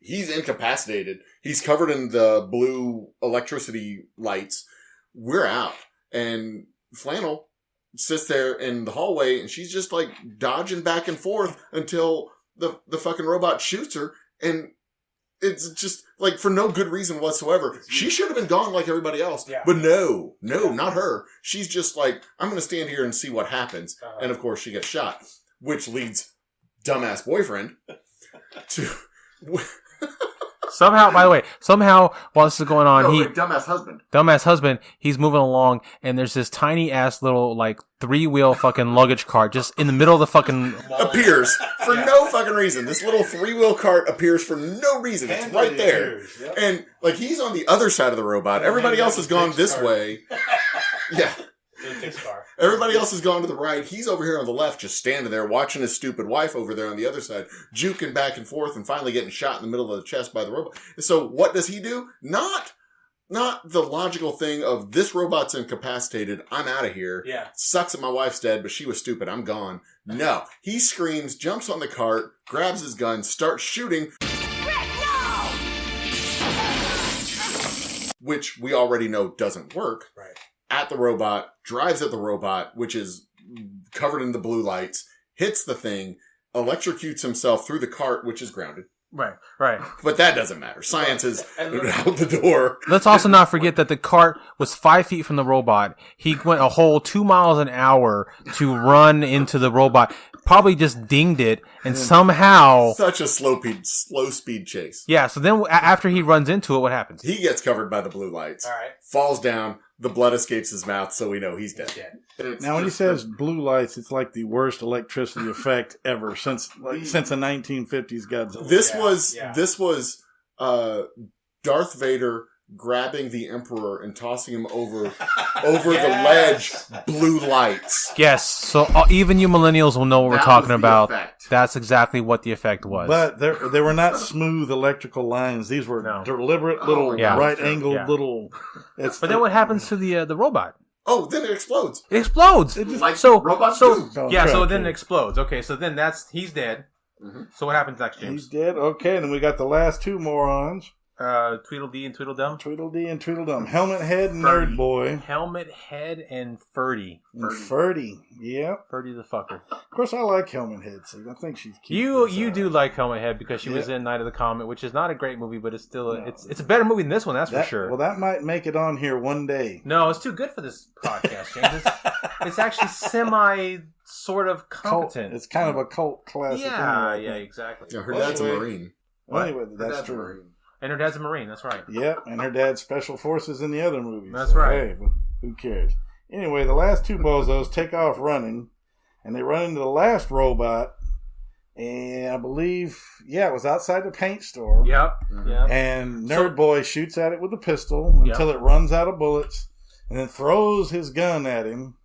he's incapacitated. He's covered in the blue electricity lights. We're out. And Flannel sits there in the hallway and she's just dodging back and forth until the fucking robot shoots her. And it's just for no good reason whatsoever. She should have been gone like everybody else. Yeah. But no, not her. She's just I'm going to stand here and see what happens. And of course she gets shot, which leads dumbass boyfriend to... Somehow, by the way, while this is going on, dumbass husband, he's moving along, and there's this tiny ass little 3-wheel fucking luggage cart just in the middle of the fucking appears for no fucking reason. This little 3-wheel cart appears for no reason. It's right there, and he's on the other side of the robot. Everybody else has gone this way. Yeah. Everybody else has gone to the right. He's over here on the left, just standing there watching his stupid wife over there on the other side, juking back and forth and finally getting shot in the middle of the chest by the robot. So what does he do? Not the logical thing of this robot's incapacitated. I'm out of here. Yeah. Sucks that my wife's dead, but she was stupid. I'm gone. No. He screams, jumps on the cart, grabs his gun, starts shooting. Rick, no! Which we already know doesn't work. Right. At the robot, drives at the robot, which is covered in the blue lights, hits the thing, electrocutes himself through the cart, which is grounded. Right. But that doesn't matter. Science is out the door. Let's also not forget that the cart was 5 feet from the robot. He went a whole 2 miles an hour to run into the robot. Probably just dinged it, and somehow... Such a slow speed chase. Yeah, so then after he runs into it, what happens? He gets covered by the blue lights. All right. Falls down. The blood escapes his mouth, so we know he's dead. Now, when he says blue lights, it's like the worst electricity effect ever since the 1950s Godzilla. This was Darth Vader grabbing the Emperor and tossing him over the ledge. Blue lights. Yes, so even you millennials will know what we're talking about. Effect. That's exactly what the effect was. But they were not smooth electrical lines. These were deliberate little right-angled little... But then what happens to the robot? Oh, then it explodes. It explodes. It just, robots do. So then it explodes. Okay, so then he's dead. Mm-hmm. So what happens next, James? He's dead. Okay, and then we got the last 2 morons. Tweedledee and Tweedledum. Tweedledee and Tweedledum. Helmet Head and Nerd Boy. Helmet Head and Ferdy. Ferdy. Yeah. Ferdy the fucker. Of course, I like Helmet Head, so I think she's cute. You do like Helmet Head because she was in Night of the Comet, which is not a great movie, but it's still it's a better movie than this one. That's for sure. Well, that might make it on here one day. No, it's too good for this podcast, James. It's actually semi sort of competent. It's kind of a cult classic. Yeah, exactly. Yeah, her dad's a Marine. Well, anyway, that's true. And her dad's a Marine, that's right. Yep, and her dad's Special Forces in the other movies. That's right. Hey, who cares? Anyway, the last 2 bozos take off running, and they run into the last robot, and I believe, it was outside the paint store. Yep. And Nerd Boy shoots at it with a pistol until it runs out of bullets, and then throws his gun at him.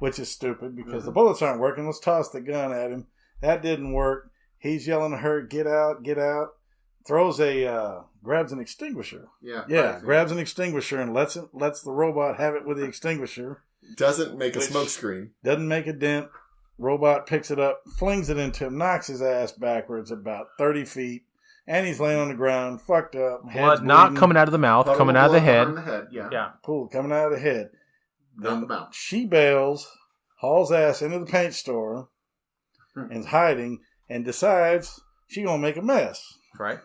which is stupid because the bullets aren't working. Let's toss the gun at him. That didn't work. He's yelling at her, get out, get out. Grabs an extinguisher. Grabs an extinguisher and lets the robot have it with the extinguisher. Doesn't make a smoke screen. Doesn't make a dent. Robot picks it up, flings it into him, knocks his ass backwards about 30 feet, and he's laying on the ground, fucked up. Blood not coming out of the mouth, coming out of the head. Pool coming out of the head. Then she bails, hauls ass into the paint store, and is hiding, and decides she's going to make a mess. Right.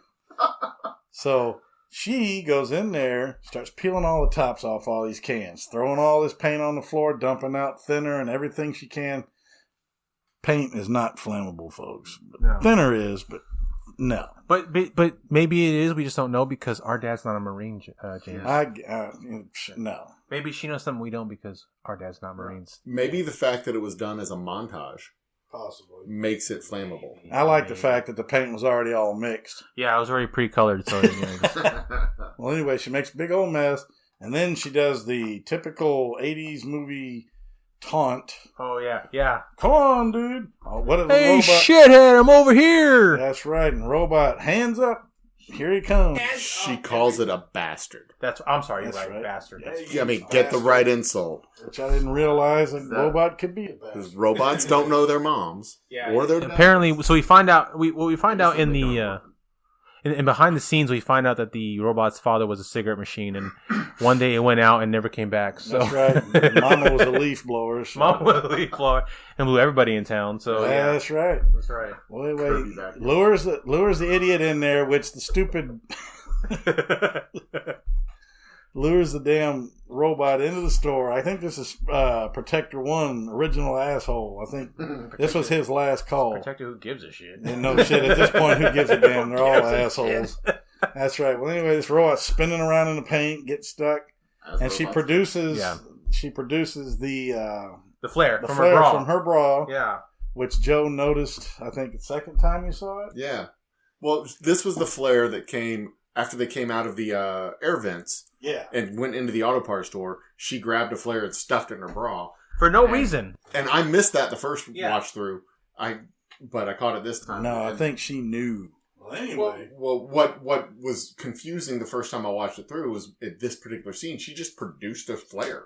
So she goes in there, starts peeling all the tops off all these cans, throwing all this paint on the floor, dumping out thinner and everything she can. Paint is not flammable, folks. No. Thinner is, but no. But maybe it is. We just don't know because our dad's not a Marine, James. No. Maybe she knows something we don't because our dad's not Marines. Maybe the fact that it was done as a montage possibly makes it flammable. I like the fact that the paint was already all mixed. Yeah, it was already pre-colored. So well, anyway, she makes a big old mess, and then she does the typical 80s movie taunt. Oh, yeah. Come on, dude. Oh, what is hey, robot? Shithead, I'm over here. That's right. And robot, hands up. Here he comes. She calls it a bastard. I'm sorry, you're right. Bastard. Yeah, I mean, get the right insult. Which I didn't realize a robot could be a bastard. Because robots don't know their moms. Or their apparently, so we find out, we find out in the... And behind the scenes, we find out that the robot's father was a cigarette machine, and one day it went out and never came back. So. That's right. Mama was a leaf blower. So. Mama was a leaf blower and blew everybody in town. So yeah, that's right. That's right. Wait. Lures the idiot in there, which the stupid lures the damn robot into the store. I think this is Protector 1, original asshole. I think this was his last call. Protector who gives a shit. And no shit, at this point, who gives a damn? They're all assholes. That's right. Well, anyway, this robot's spinning around in the paint, gets stuck, and she produces the flare from her bra. Yeah. Which Joe noticed, I think, the second time you saw it. Yeah. Well, this was the flare that came after they came out of the air vents. Yeah. And went into the auto parts store. She grabbed a flare and stuffed it in her bra. For no reason. And I missed that the first watch through. But I caught it this time. No, I think she knew. Well, anyway. Well, what was confusing the first time I watched it through was at this particular scene, she just produced a flare.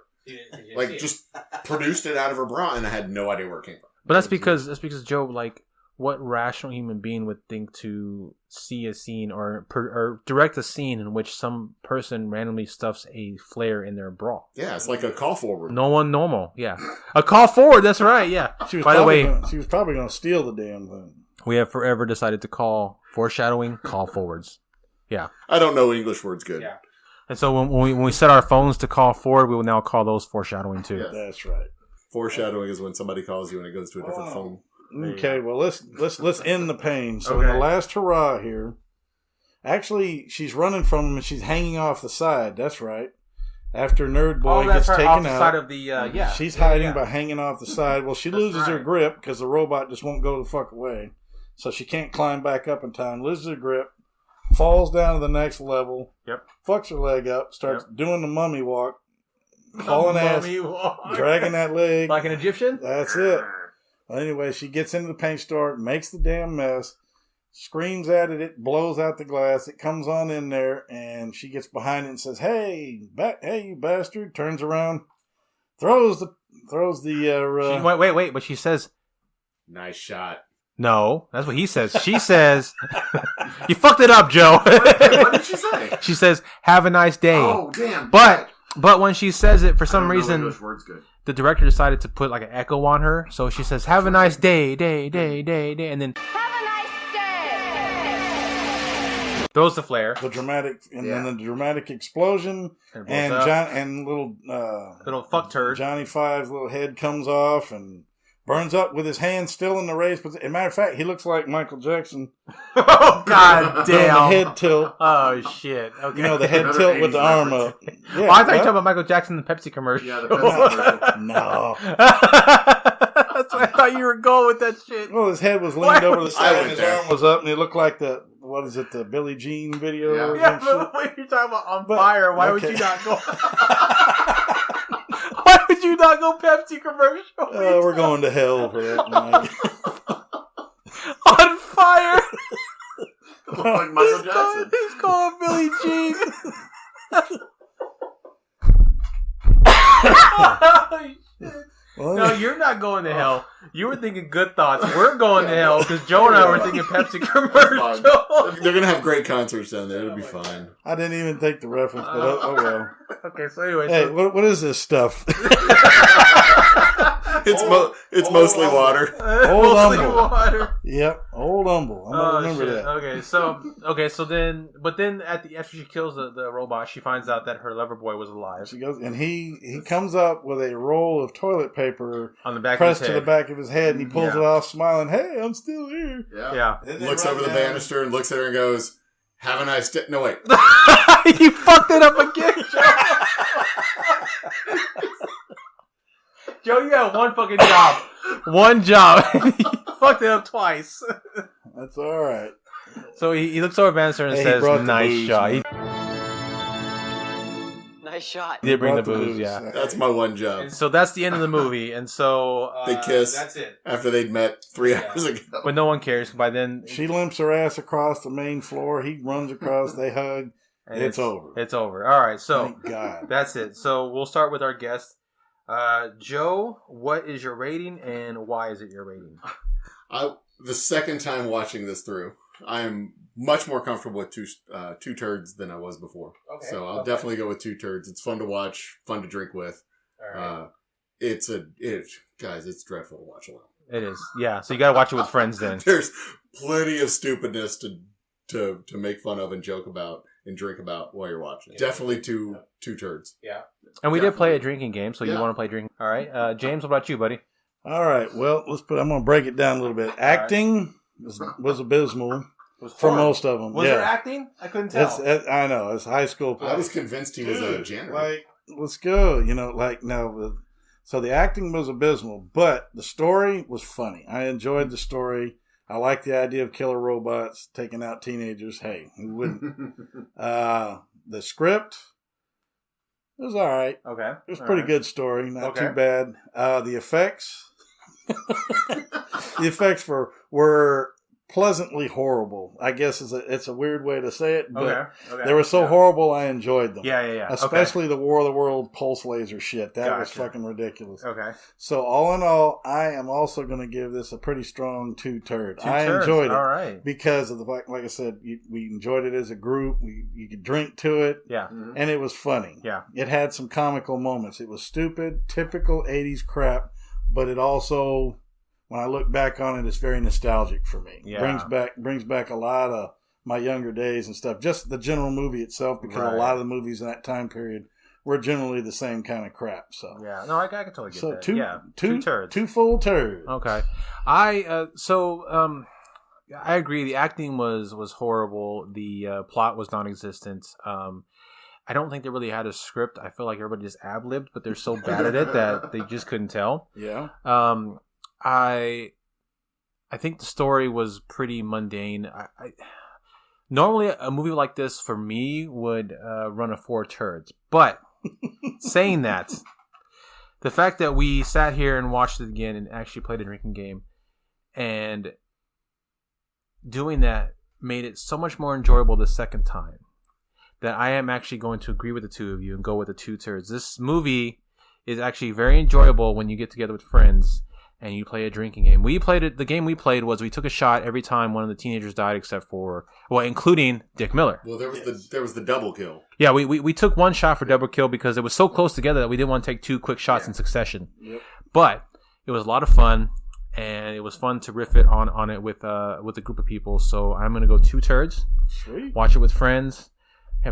Just produced it out of her bra, and I had no idea where it came from. But that's because Joe, like, what rational human being would think to see a scene or direct a scene in which some person randomly stuffs a flare in their bra? Yeah, it's like a call forward. No one normal. Yeah, a call forward. That's right. Yeah. By the way, she was probably going to steal the damn thing. We have forever decided to call foreshadowing call forwards. Yeah. I don't know English words good. Yeah. And so when we set our phones to call forward, we will now call those foreshadowing too. Yeah. That's right. Foreshadowing is when somebody calls you and it goes to a different phone. Okay, well let's end the pain. So in the last hurrah here, actually she's running from him and she's hanging off the side. That's right. After Nerd Boy gets taken off the out, side of the she's hiding by hanging off the side. Well, she loses her grip because the robot just won't go the fuck away, so she can't climb back up in time. Loses her grip, falls down to the next level. Yep. Fucks her leg up, starts doing the mummy walk, hauling ass, dragging that leg like an Egyptian. That's it. Well, anyway, she gets into the paint store, makes the damn mess, screams at it, it blows out the glass, it comes on in there, and she gets behind it and says, hey, you bastard, turns around, throws the wait, but she says, nice shot. No, that's what he says. She says, you fucked it up, Joe. What did she say? She says, have a nice day. Oh, damn. But when she says it, for some reason, words good. The director decided to put like an echo on her. So she says, have a nice day, and then have a nice day. Throws the flare. The dramatic, and then the dramatic explosion, and little fuck turd. Johnny Five's little head comes off and burns up with his hand still in the raised position. As a matter of fact, he looks like Michael Jackson. Oh, god damn. The head tilt. Oh, shit. Okay. You know, the head tilt with the arm up. Yeah, I thought you were talking about Michael Jackson in the Pepsi commercial. Yeah, the Pepsi commercial. No. That's why I thought you were going with that shit. Well, his head was leaned over the side and his arm was up, and he looked like the Billie Jean video? Yeah, but when you're talking about on fire, why would you not go? Why would Did you not go Pepsi commercial? We're going to hell for that night. On fire. Like Michael Jackson. He's calling Billie Jean. No, you're not going to hell. You were thinking good thoughts. We're going to hell because Joe and I were thinking Pepsi commercial. They're going to have great concerts down there. It'll be fine. I didn't even take the reference, but oh well. Okay, so anyway. Hey, what is this stuff? It's mostly water. Old Mostly Humble. water. Yep, Old Humble. I'm gonna remember shit. that. Okay, so then after she kills the robot, she finds out that her lover boy was alive. She goes, and he comes up with a roll of toilet paper On the back pressed of his to head. the back of his head, and he pulls Yeah. it off, smiling. Hey, I'm still here. Yeah. And they Looks run over the down. banister and looks at her and goes, "Have a nice day." No, wait. You fucked it up again, Joe. Joe, you had one fucking job. One job. You fucked it up twice. That's all right. So he looks over Bannister and Hey, he says, brought the "Nice booze, shot." man. Nice shot. He did bring the Brought booze, yeah. That's my one job. And so that's the end of the movie, and so They kiss. That's it. After they'd met 3 hours ago. But no one cares. By then, She limps her ass across the main floor. He runs across. They hug. and It's over. It's over. All right, so Thank God. that's it. So we'll start with our guest, Joe. What is your rating, and why is it your rating? The second time watching this through, I am much more comfortable with two turds than I was before. Okay. So I'll definitely go with 2 turds. It's fun to watch, fun to drink with. All right. Guys, it's dreadful to watch alone. It is. Yeah. So you got to watch it with friends then. There's plenty of stupidness to make fun of and joke about and drink about while you're watching. Definitely two turds. Yeah. And we did play a Definitely. drinking game, so you Yeah. want to play drinking. All right. James, what about you, buddy? All right. Well, I'm going to break it down a little bit. Acting was abysmal for most of them. Was yeah. there acting? I couldn't tell. I know. It's high school. I was convinced he was a janitor. Like, let's go. So the acting was abysmal, but the story was funny. I enjoyed the story. I like the idea of killer robots taking out teenagers. Hey, who wouldn't? The script was all right. Okay. It was a pretty good story. Not Okay. too bad. The effects, the effects were pleasantly horrible. I guess it's a weird way to say it, but Okay. they were so horrible. I enjoyed them. Yeah. Especially the War of the World pulse laser shit. That was Gotcha. fucking ridiculous. Okay. So all in all, I am also going to give this a pretty strong 2 turd. I turds. enjoyed it All right. because of the fact, like I said, we enjoyed it as a group. You could drink to it, Yeah. and it was funny. Yeah. It had some comical moments. It was stupid, typical 80s crap, but it also, when I look back on it, it's very nostalgic for me. Yeah. Brings back a lot of my younger days and stuff. Just the general movie itself, because Right. a lot of the movies in that time period were generally the same kind of crap. So Yeah. No, I can totally get so that. two two turds. 2 full turds. Okay. I agree. The acting was horrible. The plot was non-existent. I don't think they really had a script. I feel like everybody just ad-libbed, but they're so bad at it that they just couldn't tell. Yeah. I think the story was pretty mundane. I normally a movie like this for me would run a 4 turds, but saying that, the fact that we sat here and watched it again and actually played a drinking game, and doing that made it so much more enjoyable the second time, that I am actually going to agree with the two of you and go with the 2 turds. This movie is actually very enjoyable when you get together with friends and you play a drinking game. The game we played was we took a shot every time one of the teenagers died, including Dick Miller. Well, there was the double kill. Yeah, we took 1 shot for double kill because it was so close together that we didn't want to take 2 quick shots in succession. Yep. But it was a lot of fun, and it was fun to riff it on it with a group of people. So I'm gonna go 2 turds. Sweet. Watch it with friends.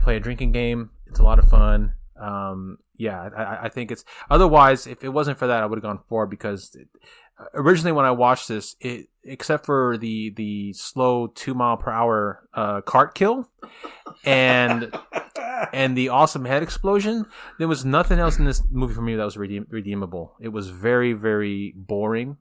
Play a drinking game. It's a lot of fun. I think it's. Otherwise, if it wasn't for that, I would have gone 4 because originally when I watched this, except for the slow 2-mile-per-hour cart kill and the awesome head explosion, there was nothing else in this movie for me that was redeemable. It was very, very boring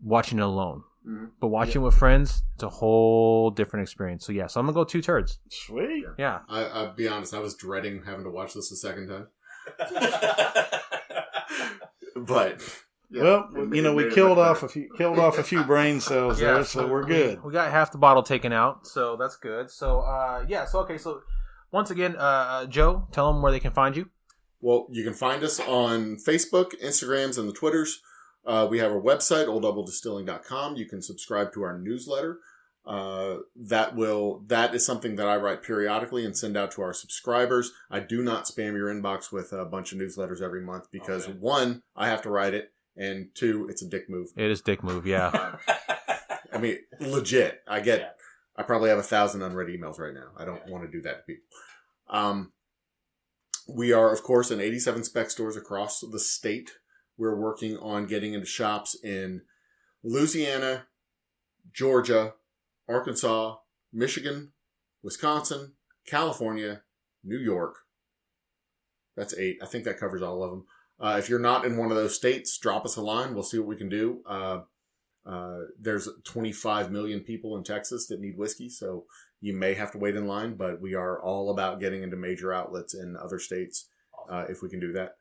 watching it alone. Mm-hmm. But watching with friends, it's a whole different experience. So I'm gonna go 2 turds. Sweet. Yeah. I'll be honest, I was dreading having to watch this a second time. But yeah, Well, we killed off a few brain cells Yeah, there, so we're good. We got half the bottle taken out, so that's good. So, So once again, Joe, tell them where they can find you. Well, you can find us on Facebook, Instagrams, and the Twitters. We have our website, olddoubledistilling.com. You can subscribe to our newsletter. That is something that I write periodically and send out to our subscribers. I do not spam your inbox with a bunch of newsletters every month because one, I have to write it, and two, it's a dick move. It is dick move, yeah. I mean, legit. I probably have 1,000 unread emails right now. I don't want to do that to people. We are, of course, in 87 spec stores across the state. We're working on getting into shops in Louisiana, Georgia, Arkansas, Michigan, Wisconsin, California, New York. That's 8. I think that covers all of them. If you're not in one of those states, drop us a line. We'll see what we can do. There's 25 million people in Texas that need whiskey, so you may have to wait in line, but we are all about getting into major outlets in other states if we can do that.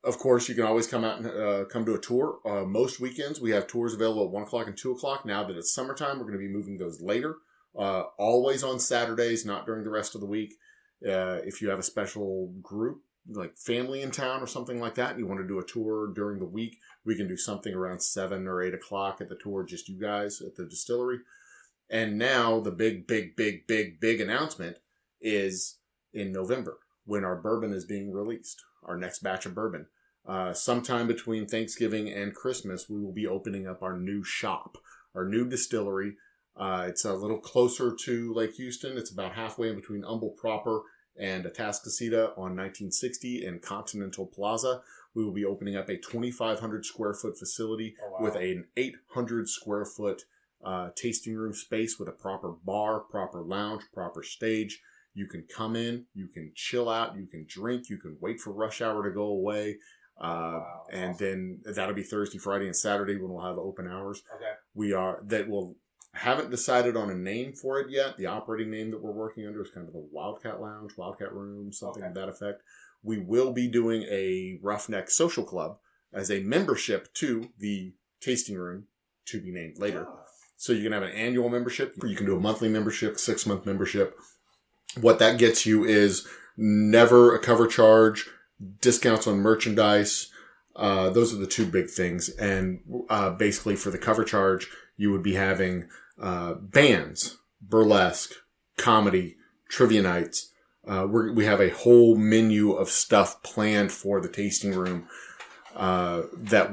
Of course, you can always come out and come to a tour. Most weekends, we have tours available at 1 o'clock and 2 o'clock. Now that it's summertime, we're going to be moving those later. Always on Saturdays, not during the rest of the week. If you have a special group, like family in town or something like that, and you want to do a tour during the week, we can do something around 7 or 8 o'clock at the tour, just you guys at the distillery. And now the big announcement is in November when our bourbon is being released, our next batch of bourbon. Sometime between Thanksgiving and Christmas, we will be opening up our new shop, our new distillery. It's a little closer to Lake Houston. It's about halfway in between Humble proper and Atascocita on 1960 and Continental Plaza. We will be opening up a 2,500 square foot facility with an 800 square foot tasting room space with a proper bar, proper lounge, proper stage. You can come in, you can chill out, you can drink, you can wait for rush hour to go away. And then that'll be Thursday, Friday, and Saturday when we'll have open hours. Okay. Haven't decided on a name for it yet. The operating name that we're working under is kind of the Wildcat Lounge, Wildcat Room, something to that effect. We will be doing a Roughneck Social Club as a membership to the tasting room to be named later. So you can have an annual membership. You can do a monthly membership, 6-month membership. What that gets you is never a cover charge, discounts on merchandise. Those are the two big things. And basically for the cover charge, you would be having bands, burlesque, comedy, trivia nights. We have a whole menu of stuff planned for the tasting room that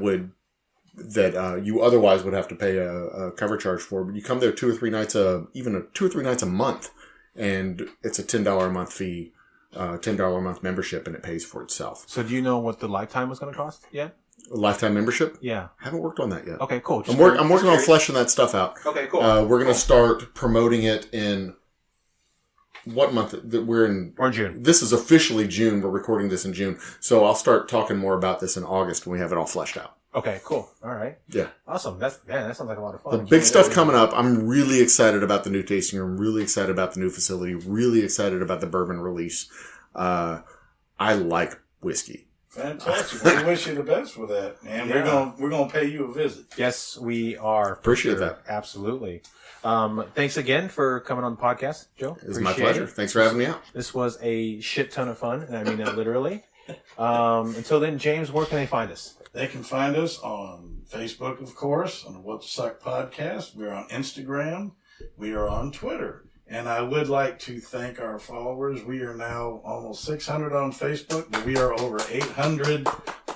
you otherwise would have to pay a cover charge for. But you come there 2 or 3 nights, even 2 or 3 nights a month, and it's a $10 a month fee, $10 a month membership, and it pays for itself. So do you know what the lifetime was going to cost yet? A lifetime membership? Yeah. Haven't worked on that yet. Okay, cool. I'm working on fleshing that stuff out. Okay, cool. We're going to start promoting it in what month? We're in June. This is officially June. We're recording this in June. So I'll start talking more about this in August when we have it all fleshed out. Okay, cool. All right. Yeah. Awesome. That sounds like a lot of fun. The big stuff coming up. I'm really excited about the new tasting room. Really excited about the new facility. Really excited about the bourbon release. I like whiskey. Fantastic. We wish you the best with that, man. Yeah. We're gonna pay you a visit. Yes, we are. Appreciate that. Absolutely. Thanks again for coming on the podcast, Joe. It's my pleasure. Thanks for having me out. This was a shit ton of fun, and I mean that literally. Until then, James, where can they find us? They can find us on Facebook, of course, on the What the Suck podcast. We're on Instagram. We are on Twitter. And I would like to thank our followers. We are now almost 600 on Facebook, but we are over 800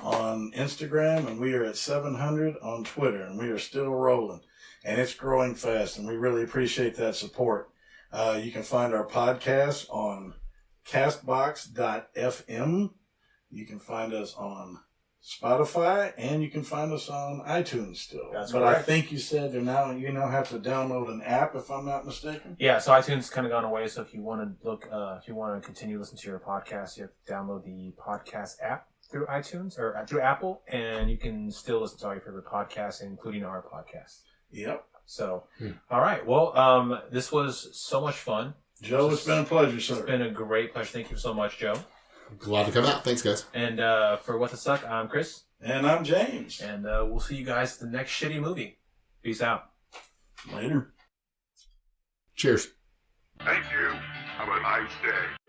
on Instagram, and we are at 700 on Twitter, and we are still rolling. And it's growing fast, and we really appreciate that support. You can find our podcast on castbox.fm. You can find us on Spotify, and you can find us on iTunes still. That's but correct. I think you said you now have to download an app, if I'm not mistaken. Yeah, so iTunes kind of gone away. So if you want to continue listening to your podcast, you have to download the podcast app through iTunes or through Apple, and you can still listen to all your favorite podcasts, including our podcast. Yep. So, all right. Well, this was so much fun. Joe, it's been a pleasure, sir. It's been a great pleasure. Thank you so much, Joe. Glad to come out. Thanks, guys. And for What the Suck, I'm Chris. And I'm James. And we'll see you guys at the next shitty movie. Peace out. Later. Cheers. Thank you. Have a nice day.